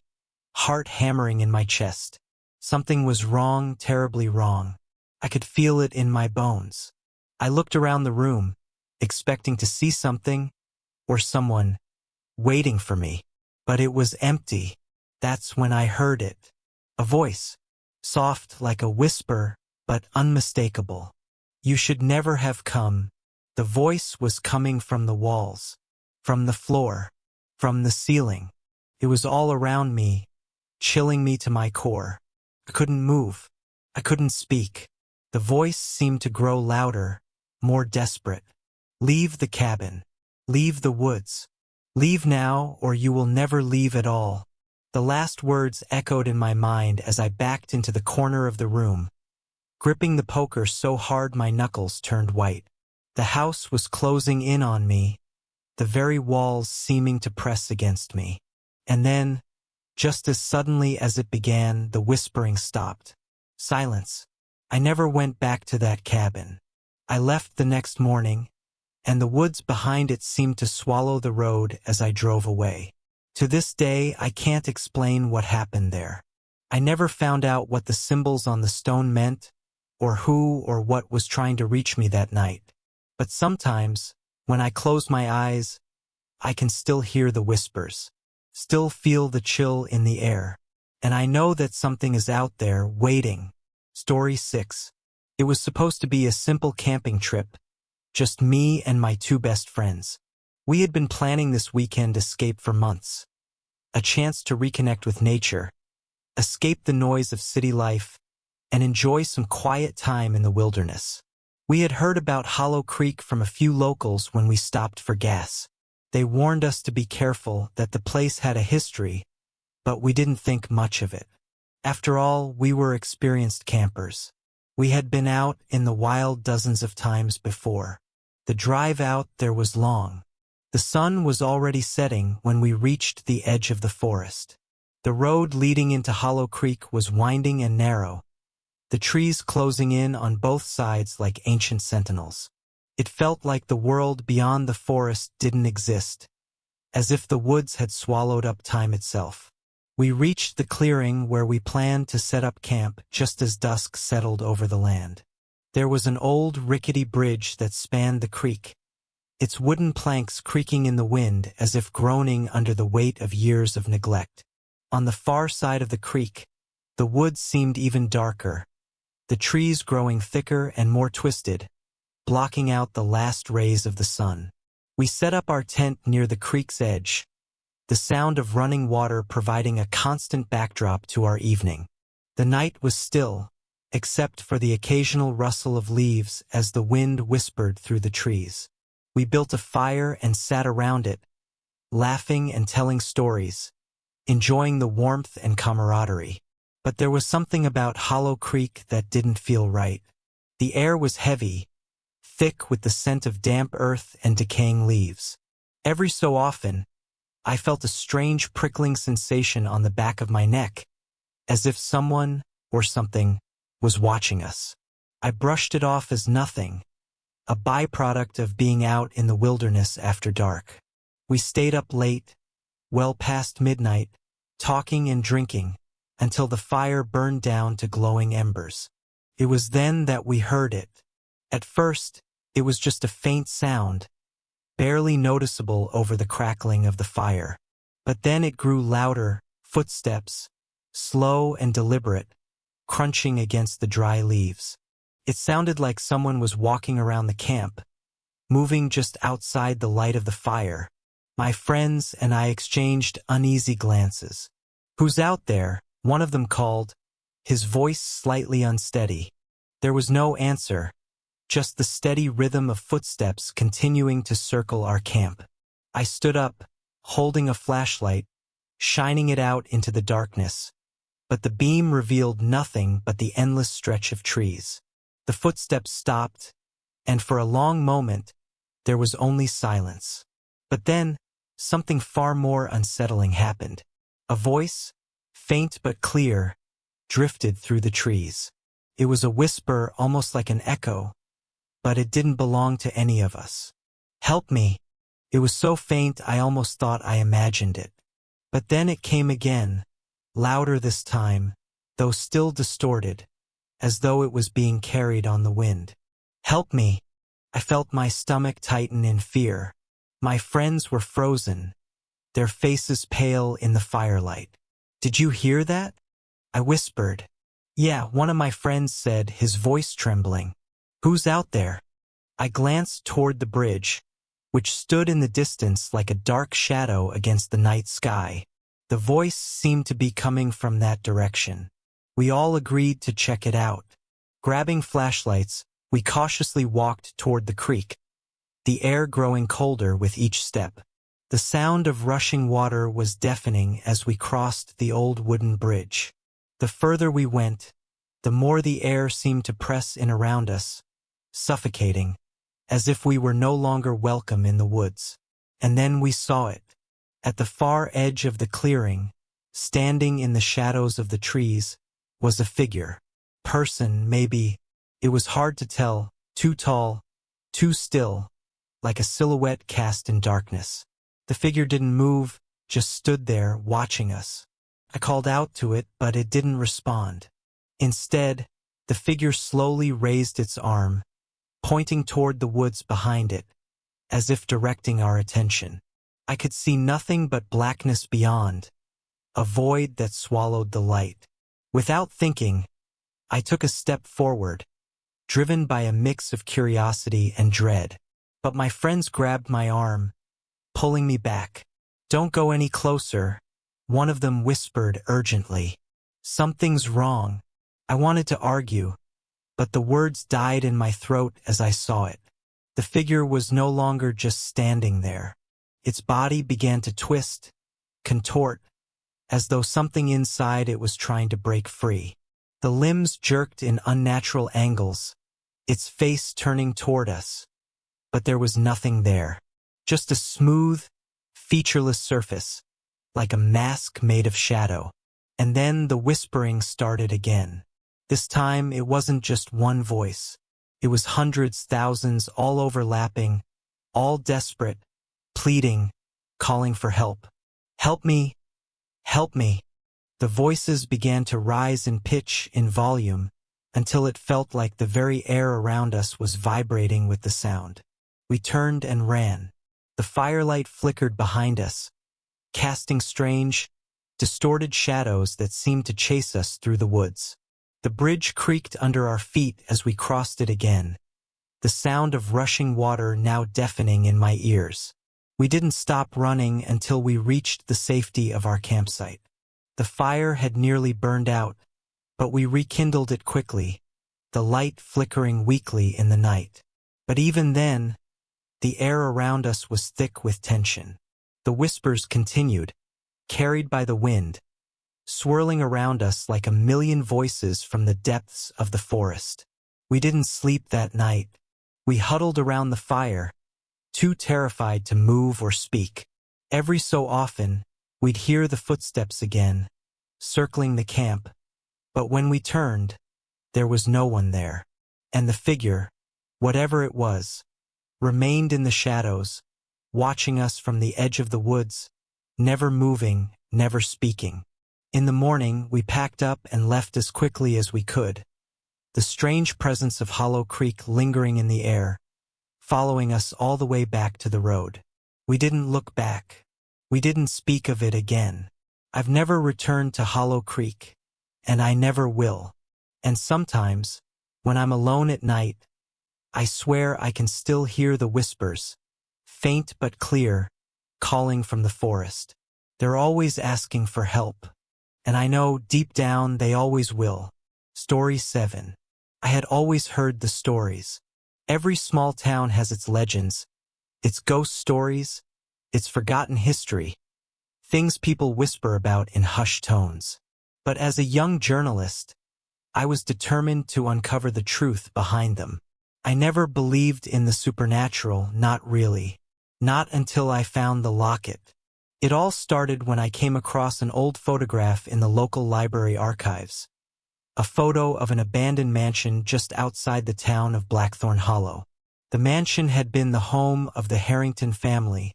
heart hammering in my chest. Something was wrong, terribly wrong. I could feel it in my bones. I looked around the room, expecting to see something, or someone, waiting for me. But it was empty. That's when I heard it. A voice, soft like a whisper, but unmistakable. You should never have come. The voice was coming from the walls, from the floor, from the ceiling. It was all around me, chilling me to my core. I couldn't move. I couldn't speak. The voice seemed to grow louder, more desperate. Leave the cabin. Leave the woods. Leave now, or you will never leave at all. The last words echoed in my mind as I backed into the corner of the room, gripping the poker so hard my knuckles turned white. The house was closing in on me, the very walls seeming to press against me. And then, just as suddenly as it began, the whispering stopped. Silence. I never went back to that cabin. I left the next morning, and the woods behind it seemed to swallow the road as I drove away. To this day, I can't explain what happened there. I never found out what the symbols on the stone meant, or who or what was trying to reach me that night. But sometimes, when I close my eyes, I can still hear the whispers, still feel the chill in the air, and I know that something is out there waiting. Story 6. It was supposed to be a simple camping trip, just me and my two best friends. We had been planning this weekend escape for months. A chance to reconnect with nature, escape the noise of city life, and enjoy some quiet time in the wilderness. We had heard about Hollow Creek from a few locals when we stopped for gas. They warned us to be careful, that the place had a history, but we didn't think much of it. After all, we were experienced campers. We had been out in the wild dozens of times before. The drive out there was long. The sun was already setting when we reached the edge of the forest. The road leading into Hollow Creek was winding and narrow, the trees closing in on both sides like ancient sentinels. It felt like the world beyond the forest didn't exist, as if the woods had swallowed up time itself. We reached the clearing where we planned to set up camp just as dusk settled over the land. There was an old rickety bridge that spanned the creek, its wooden planks creaking in the wind as if groaning under the weight of years of neglect. On the far side of the creek, the woods seemed even darker, the trees growing thicker and more twisted, blocking out the last rays of the sun. We set up our tent near the creek's edge, the sound of running water providing a constant backdrop to our evening. The night was still, except for the occasional rustle of leaves as the wind whispered through the trees. We built a fire and sat around it, laughing and telling stories, enjoying the warmth and camaraderie. But there was something about Hollow Creek that didn't feel right. The air was heavy, thick with the scent of damp earth and decaying leaves. Every so often, I felt a strange prickling sensation on the back of my neck, as if someone or something was watching us. I brushed it off as nothing, a byproduct of being out in the wilderness after dark. We stayed up late, well past midnight, talking and drinking, until the fire burned down to glowing embers. It was then that we heard it. At first, it was just a faint sound, barely noticeable over the crackling of the fire. But then it grew louder, footsteps, slow and deliberate, crunching against the dry leaves. It sounded like someone was walking around the camp, moving just outside the light of the fire. My friends and I exchanged uneasy glances. "Who's out there?" one of them called, his voice slightly unsteady. There was no answer, just the steady rhythm of footsteps continuing to circle our camp. I stood up, holding a flashlight, shining it out into the darkness, but the beam revealed nothing but the endless stretch of trees. The footsteps stopped, and for a long moment, there was only silence. But then, something far more unsettling happened. A voice, faint but clear, drifted through the trees. It was a whisper almost like an echo, but it didn't belong to any of us. "Help me." It was so faint I almost thought I imagined it. But then it came again, louder this time, though still distorted, as though it was being carried on the wind. "Help me." I felt my stomach tighten in fear. My friends were frozen, their faces pale in the firelight. "Did you hear that?" I whispered. "Yeah," one of my friends said, his voice trembling. "Who's out there?" I glanced toward the bridge, which stood in the distance like a dark shadow against the night sky. The voice seemed to be coming from that direction. We all agreed to check it out. Grabbing flashlights, we cautiously walked toward the creek, the air growing colder with each step. The sound of rushing water was deafening as we crossed the old wooden bridge. The further we went, the more the air seemed to press in around us, suffocating, as if we were no longer welcome in the woods. And then we saw it. At the far edge of the clearing, standing in the shadows of the trees, was a figure. Person, maybe. It was hard to tell, too tall, too still, like a silhouette cast in darkness. The figure didn't move, just stood there, watching us. I called out to it, but it didn't respond. Instead, the figure slowly raised its arm, pointing toward the woods behind it, as if directing our attention. I could see nothing but blackness beyond, a void that swallowed the light. Without thinking, I took a step forward, driven by a mix of curiosity and dread. But my friends grabbed my arm, pulling me back. "Don't go any closer," one of them whispered urgently. "Something's wrong." I wanted to argue, but the words died in my throat as I saw it. The figure was no longer just standing there. Its body began to twist, contort, as though something inside it was trying to break free. The limbs jerked in unnatural angles, its face turning toward us. But there was nothing there. Just a smooth, featureless surface, like a mask made of shadow. And then the whispering started again. This time it wasn't just one voice. It was hundreds, thousands, all overlapping, all desperate, pleading, calling for help. Help me! Help me! The voices began to rise in pitch, in volume, until it felt like the very air around us was vibrating with the sound. We turned and ran. The firelight flickered behind us, casting strange, distorted shadows that seemed to chase us through the woods. The bridge creaked under our feet as we crossed it again, the sound of rushing water now deafening in my ears. We didn't stop running until we reached the safety of our campsite. The fire had nearly burned out, but we rekindled it quickly, the light flickering weakly in the night. But even then, the air around us was thick with tension. The whispers continued, carried by the wind, swirling around us like a million voices from the depths of the forest. We didn't sleep that night. We huddled around the fire, too terrified to move or speak. Every so often, we'd hear the footsteps again, circling the camp, but when we turned, there was no one there, and the figure, whatever it was, remained in the shadows, watching us from the edge of the woods, never moving, never speaking. In the morning, we packed up and left as quickly as we could, the strange presence of Hollow Creek lingering in the air, following us all the way back to the road. We didn't look back. We didn't speak of it again. I've never returned to Hollow Creek, and I never will. And sometimes, when I'm alone at night, I swear I can still hear the whispers, faint but clear, calling from the forest. They're always asking for help, and I know deep down they always will. Story 7. I had always heard the stories. Every small town has its legends, its ghost stories, its forgotten history, things people whisper about in hushed tones. But as a young journalist, I was determined to uncover the truth behind them. I never believed in the supernatural, not really. Not until I found the locket. It all started when I came across an old photograph in the local library archives. A photo of an abandoned mansion just outside the town of Blackthorn Hollow. The mansion had been the home of the Harrington family,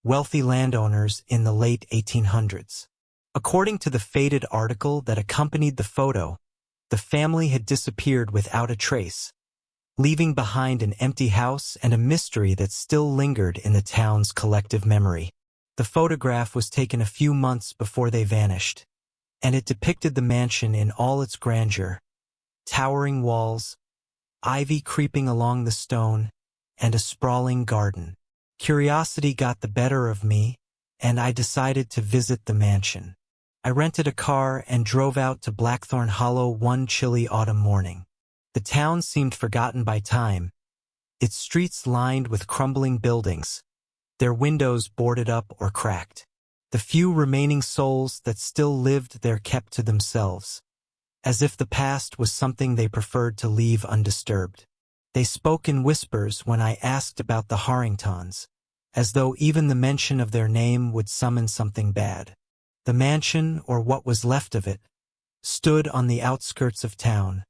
wealthy landowners in the late 1800s. According to the faded article that accompanied the photo, the family had disappeared without a trace, leaving behind an empty house and a mystery that still lingered in the town's collective memory. The photograph was taken a few months before they vanished, and it depicted the mansion in all its grandeur, towering walls, ivy creeping along the stone, and a sprawling garden. Curiosity got the better of me, and I decided to visit the mansion. I rented a car and drove out to Blackthorn Hollow one chilly autumn morning. The town seemed forgotten by time, its streets lined with crumbling buildings, their windows boarded up or cracked. The few remaining souls that still lived there kept to themselves, as if the past was something they preferred to leave undisturbed. They spoke in whispers when I asked about the Harringtons, as though even the mention of their name would summon something bad. The mansion, or what was left of it, stood on the outskirts of town,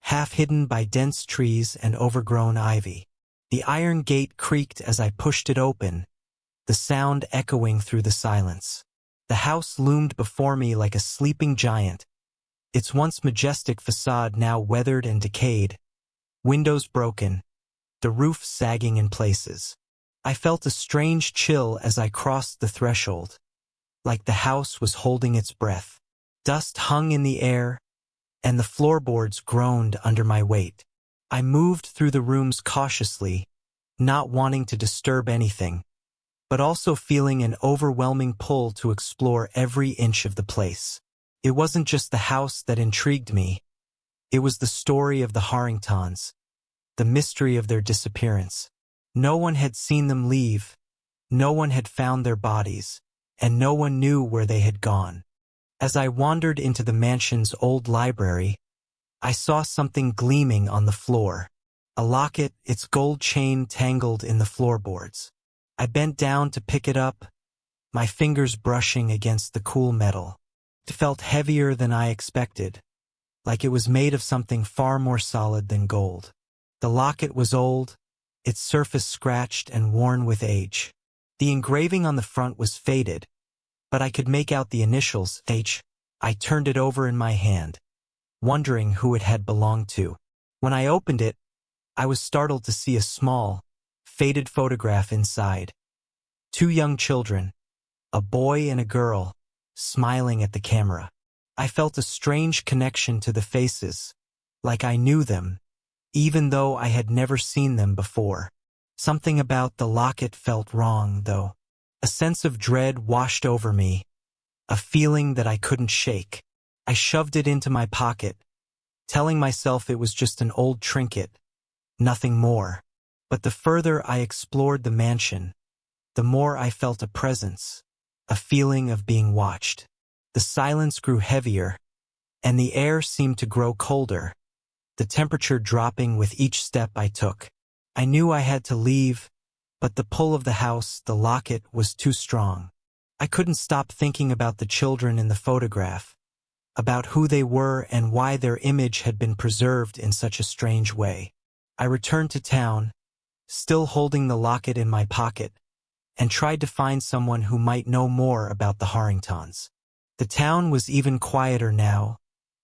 half hidden by dense trees and overgrown ivy. The iron gate creaked as I pushed it open, the sound echoing through the silence. The house loomed before me like a sleeping giant, its once majestic facade now weathered and decayed, windows broken, the roof sagging in places. I felt a strange chill as I crossed the threshold, like the house was holding its breath. Dust hung in the air, and the floorboards groaned under my weight. I moved through the rooms cautiously, not wanting to disturb anything, but also feeling an overwhelming pull to explore every inch of the place. It wasn't just the house that intrigued me. It was the story of the Harringtons, the mystery of their disappearance. No one had seen them leave, no one had found their bodies, and no one knew where they had gone. As I wandered into the mansion's old library, I saw something gleaming on the floor. A locket, its gold chain tangled in the floorboards. I bent down to pick it up, my fingers brushing against the cool metal. It felt heavier than I expected, like it was made of something far more solid than gold. The locket was old, its surface scratched and worn with age. The engraving on the front was faded, but I could make out the initials H. I turned it over in my hand, wondering who it had belonged to. When I opened it, I was startled to see a small, faded photograph inside. Two young children, a boy and a girl, smiling at the camera. I felt a strange connection to the faces, like I knew them, even though I had never seen them before. Something about the locket felt wrong, though. A sense of dread washed over me, a feeling that I couldn't shake. I shoved it into my pocket, telling myself it was just an old trinket, nothing more. But the further I explored the mansion, the more I felt a presence, a feeling of being watched. The silence grew heavier, and the air seemed to grow colder, the temperature dropping with each step I took. I knew I had to leave, but the pull of the house, the locket, was too strong. I couldn't stop thinking about the children in the photograph, about who they were and why their image had been preserved in such a strange way. I returned to town, still holding the locket in my pocket, and tried to find someone who might know more about the Harringtons. The town was even quieter now,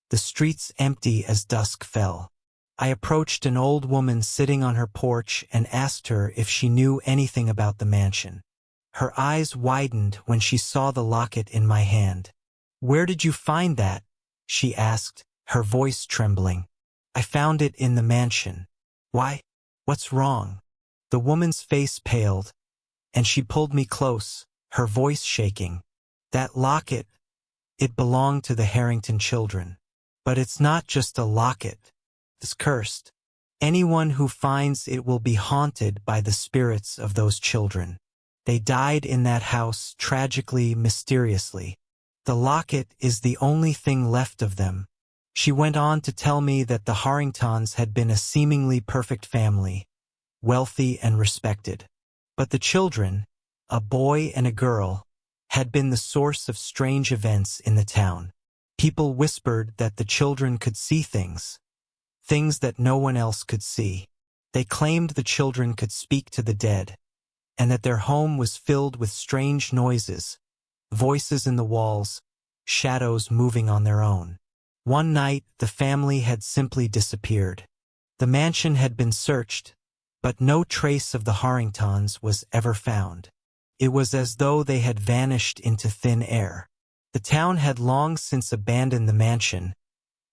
the streets empty as dusk fell. I approached an old woman sitting on her porch and asked her if she knew anything about the mansion. Her eyes widened when she saw the locket in my hand. "Where did you find that?" she asked, her voice trembling. "I found it in the mansion." "Why? What's wrong?" The woman's face paled, and she pulled me close, her voice shaking. "That locket, it belonged to the Harrington children. But it's not just a locket. It's cursed. Anyone who finds it will be haunted by the spirits of those children. They died in that house tragically, mysteriously. The locket is the only thing left of them." She went on to tell me that the Harringtons had been a seemingly perfect family, wealthy and respected. But the children, a boy and a girl, had been the source of strange events in the town. People whispered that the children could see things that no one else could see. They claimed the children could speak to the dead, and that their home was filled with strange noises, voices in the walls, shadows moving on their own. One night, the family had simply disappeared. The mansion had been searched, but no trace of the Harringtons was ever found. It was as though they had vanished into thin air. The town had long since abandoned the mansion,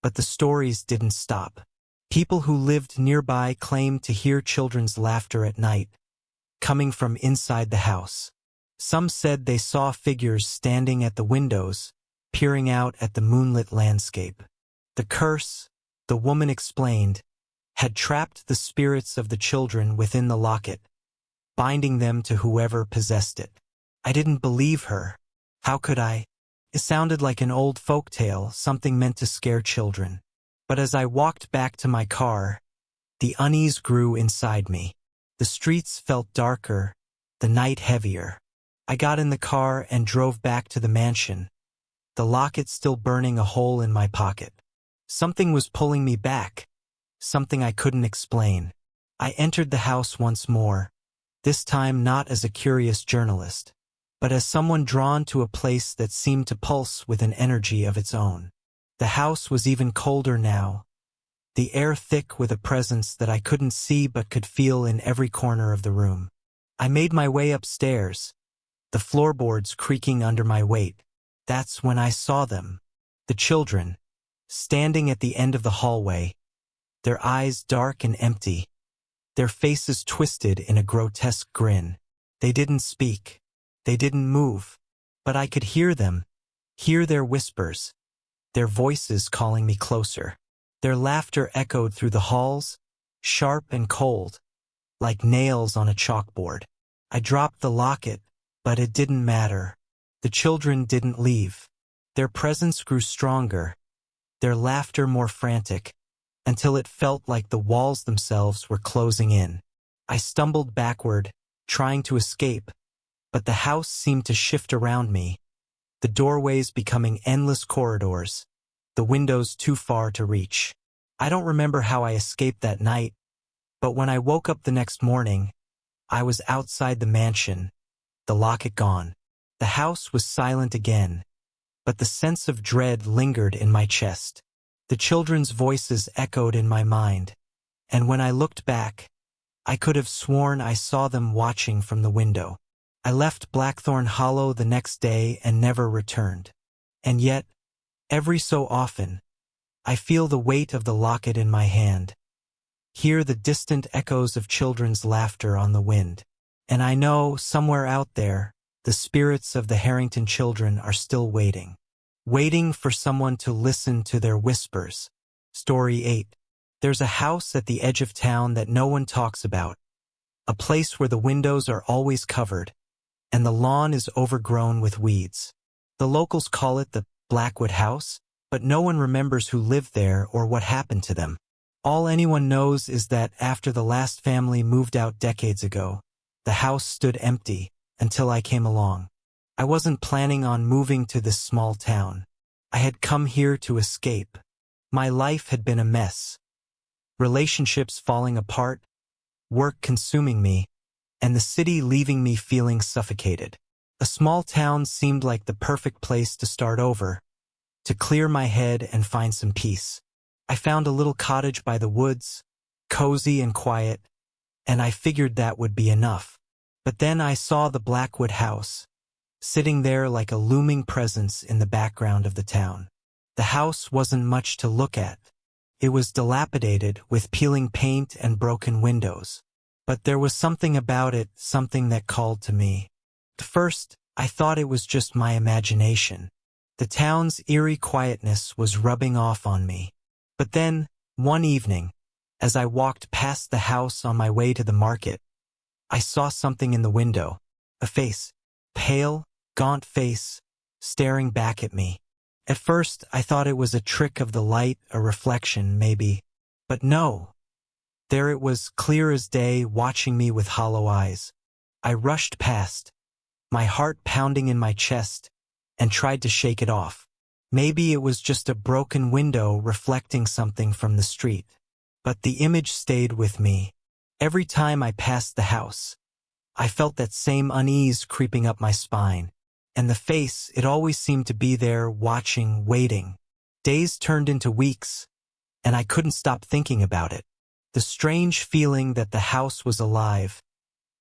but the stories didn't stop. People who lived nearby claimed to hear children's laughter at night, coming from inside the house. Some said they saw figures standing at the windows, peering out at the moonlit landscape. The curse, the woman explained, had trapped the spirits of the children within the locket, binding them to whoever possessed it. I didn't believe her. How could I? It sounded like an old folk tale, something meant to scare children. But as I walked back to my car, the unease grew inside me. The streets felt darker, the night heavier. I got in the car and drove back to the mansion, the locket still burning a hole in my pocket. Something was pulling me back, something I couldn't explain. I entered the house once more, this time not as a curious journalist, but as someone drawn to a place that seemed to pulse with an energy of its own. The house was even colder now, the air thick with a presence that I couldn't see but could feel in every corner of the room. I made my way upstairs, the floorboards creaking under my weight. That's when I saw them, the children, standing at the end of the hallway, their eyes dark and empty, their faces twisted in a grotesque grin. They didn't speak, they didn't move, but I could hear them, hear their whispers, their voices calling me closer. Their laughter echoed through the halls, sharp and cold, like nails on a chalkboard. I dropped the locket, but it didn't matter. The children didn't leave. Their presence grew stronger, their laughter more frantic, until it felt like the walls themselves were closing in. I stumbled backward, trying to escape, but the house seemed to shift around me, the doorways becoming endless corridors, the windows too far to reach. I don't remember how I escaped that night, but when I woke up the next morning, I was outside the mansion, the locket gone. The house was silent again, but the sense of dread lingered in my chest. The children's voices echoed in my mind, and when I looked back, I could have sworn I saw them watching from the window. I left Blackthorn Hollow the next day and never returned. And yet, every so often, I feel the weight of the locket in my hand, hear the distant echoes of children's laughter on the wind, and I know, somewhere out there, the spirits of the Harrington children are still waiting for someone to listen to their whispers. Story 8. There's a house at the edge of town that no one talks about, a place where the windows are always covered, and the lawn is overgrown with weeds. The locals call it the Blackwood House, but no one remembers who lived there or what happened to them. All anyone knows is that after the last family moved out decades ago, the house stood empty until I came along. I wasn't planning on moving to this small town. I had come here to escape. My life had been a mess. Relationships falling apart, work consuming me, and the city leaving me feeling suffocated. A small town seemed like the perfect place to start over, to clear my head and find some peace. I found a little cottage by the woods, cozy and quiet, and I figured that would be enough. But then I saw the Blackwood House, sitting there like a looming presence in the background of the town. The house wasn't much to look at. It was dilapidated, with peeling paint and broken windows. But there was something about it, something that called to me. At first, I thought it was just my imagination. The town's eerie quietness was rubbing off on me. But then, one evening, as I walked past the house on my way to the market, I saw something in the window. A face, pale, gaunt face, staring back at me. At first, I thought it was a trick of the light, a reflection, maybe. But no. There it was, clear as day, watching me with hollow eyes. I rushed past, my heart pounding in my chest, and tried to shake it off. Maybe it was just a broken window reflecting something from the street. But the image stayed with me. Every time I passed the house, I felt that same unease creeping up my spine. And the face, it always seemed to be there, watching, waiting. Days turned into weeks, and I couldn't stop thinking about it. The strange feeling that the house was alive,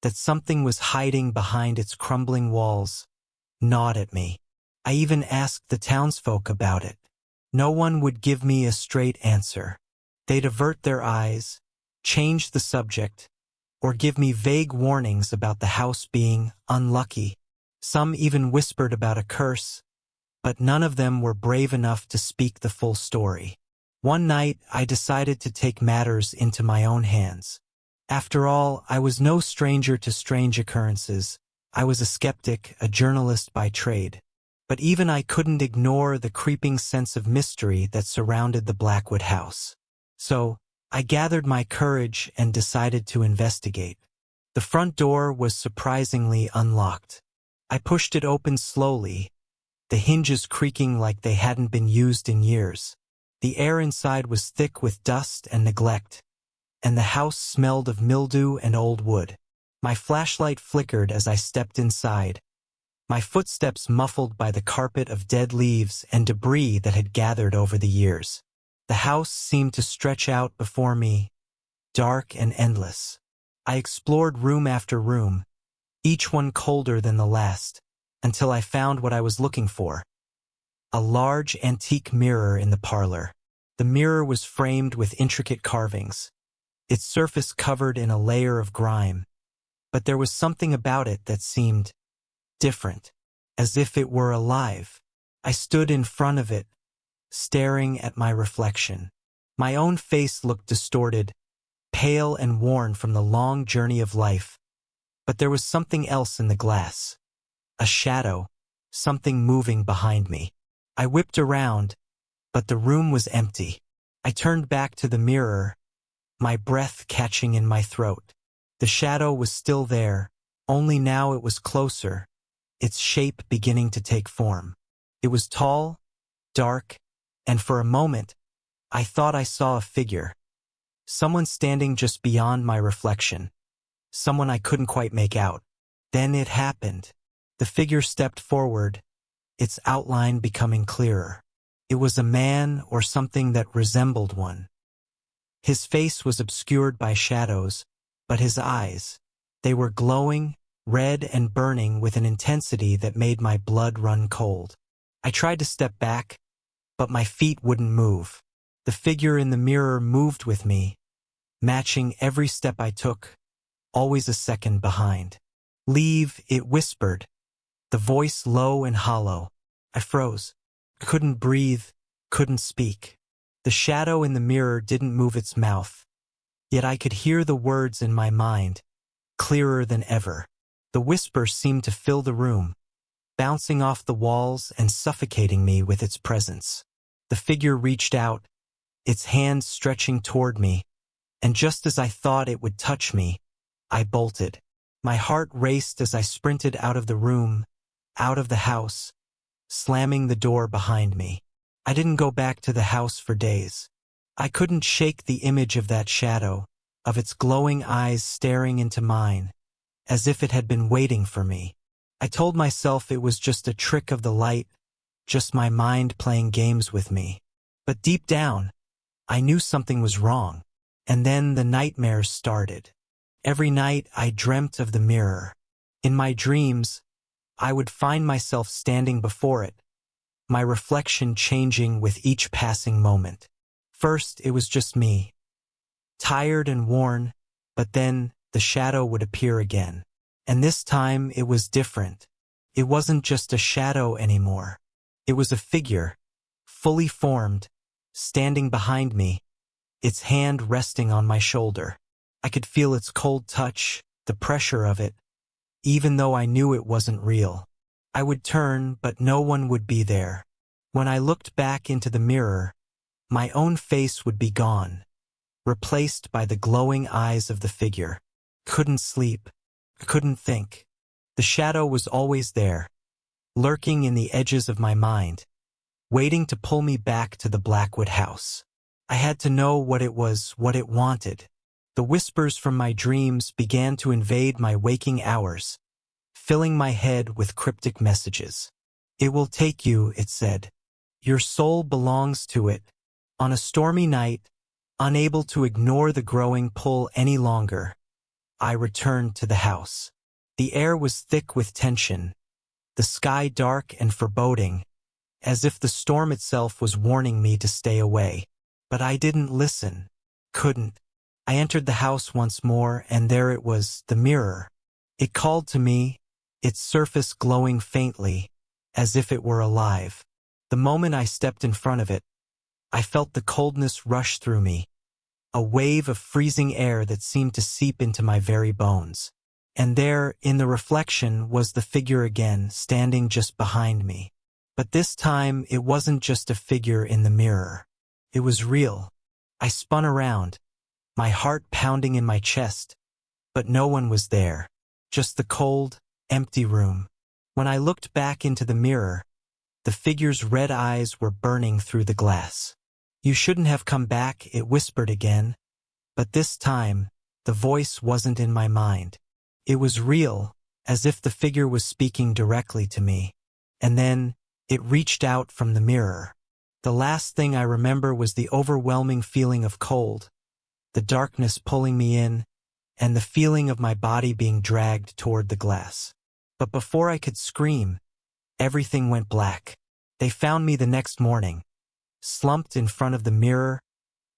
that something was hiding behind its crumbling walls, gnawed at me. I even asked the townsfolk about it. No one would give me a straight answer. They'd avert their eyes, change the subject, or give me vague warnings about the house being unlucky. Some even whispered about a curse, but none of them were brave enough to speak the full story. One night, I decided to take matters into my own hands. After all, I was no stranger to strange occurrences. I was a skeptic, a journalist by trade. But even I couldn't ignore the creeping sense of mystery that surrounded the Blackwood House. So, I gathered my courage and decided to investigate. The front door was surprisingly unlocked. I pushed it open slowly, the hinges creaking like they hadn't been used in years. The air inside was thick with dust and neglect, and the house smelled of mildew and old wood. My flashlight flickered as I stepped inside, my footsteps muffled by the carpet of dead leaves and debris that had gathered over the years. The house seemed to stretch out before me, dark and endless. I explored room after room, each one colder than the last, until I found what I was looking for. A large antique mirror in the parlor. The mirror was framed with intricate carvings, its surface covered in a layer of grime. But there was something about it that seemed different, as if it were alive. I stood in front of it, staring at my reflection. My own face looked distorted, pale and worn from the long journey of life. But there was something else in the glass. A shadow, something moving behind me. I whipped around, but the room was empty. I turned back to the mirror, my breath catching in my throat. The shadow was still there, Only now it was closer, its shape beginning to take form. It was tall, dark, and for a moment, I thought I saw a figure. Someone standing just beyond my reflection. Someone I couldn't quite make out. Then it happened. The figure stepped forward, its outline becoming clearer. It was a man or something that resembled one. His face was obscured by shadows, but his eyes, they were glowing, red and burning with an intensity that made my blood run cold. I tried to step back, but my feet wouldn't move. The figure in the mirror moved with me, matching every step I took, always a second behind. "Leave," it whispered, the voice low and hollow. I froze. Couldn't breathe, couldn't speak. The shadow in the mirror didn't move its mouth, yet I could hear the words in my mind, clearer than ever. The whisper seemed to fill the room, bouncing off the walls and suffocating me with its presence. The figure reached out, its hand stretching toward me, and just as I thought it would touch me, I bolted. My heart raced as I sprinted out of the room, out of the house, slamming the door behind me. I didn't go back to the house for days. I couldn't shake the image of that shadow, of its glowing eyes staring into mine, as if it had been waiting for me. I told myself it was just a trick of the light, just my mind playing games with me. But deep down, I knew something was wrong. And then the nightmares started. Every night I dreamt of the mirror. In my dreams, I would find myself standing before it, my reflection changing with each passing moment. First, it was just me, tired and worn, but then the shadow would appear again. And this time it was different. It wasn't just a shadow anymore. It was a figure, fully formed, standing behind me, its hand resting on my shoulder. I could feel its cold touch, the pressure of it, even though I knew it wasn't real. I would turn, but no one would be there. When I looked back into the mirror, my own face would be gone, replaced by the glowing eyes of the figure. Couldn't sleep, couldn't think. The shadow was always there, lurking in the edges of my mind, waiting to pull me back to the Blackwood house. I had to know what it was, what it wanted. The whispers from my dreams began to invade my waking hours, filling my head with cryptic messages. "It will take you," it said. "Your soul belongs to it." On a stormy night, unable to ignore the growing pull any longer, I returned to the house. The air was thick with tension, the sky dark and foreboding, as if the storm itself was warning me to stay away. But I didn't listen, couldn't. I entered the house once more, and there it was, the mirror. It called to me, its surface glowing faintly, as if it were alive. The moment I stepped in front of it, I felt the coldness rush through me, a wave of freezing air that seemed to seep into my very bones. And there, in the reflection, was the figure again, standing just behind me. But this time, it wasn't just a figure in the mirror. It was real. I spun around, my heart pounding in my chest, but no one was there, just the cold, empty room. When I looked back into the mirror, the figure's red eyes were burning through the glass. "You shouldn't have come back," it whispered again, but this time, the voice wasn't in my mind. It was real, as if the figure was speaking directly to me. And then, it reached out from the mirror. The last thing I remember was the overwhelming feeling of cold, the darkness pulling me in, and the feeling of my body being dragged toward the glass. But before I could scream, everything went black. They found me the next morning, slumped in front of the mirror,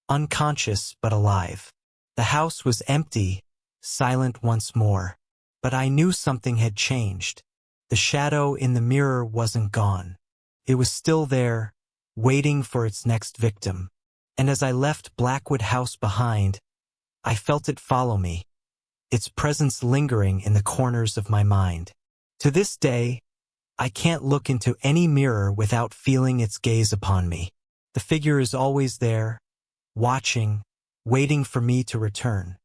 unconscious but alive. The house was empty, silent once more. But I knew something had changed. The shadow in the mirror wasn't gone. It was still there, waiting for its next victim. And as I left Blackwood House behind, I felt it follow me, its presence lingering in the corners of my mind. To this day, I can't look into any mirror without feeling its gaze upon me. The figure is always there, watching, waiting for me to return.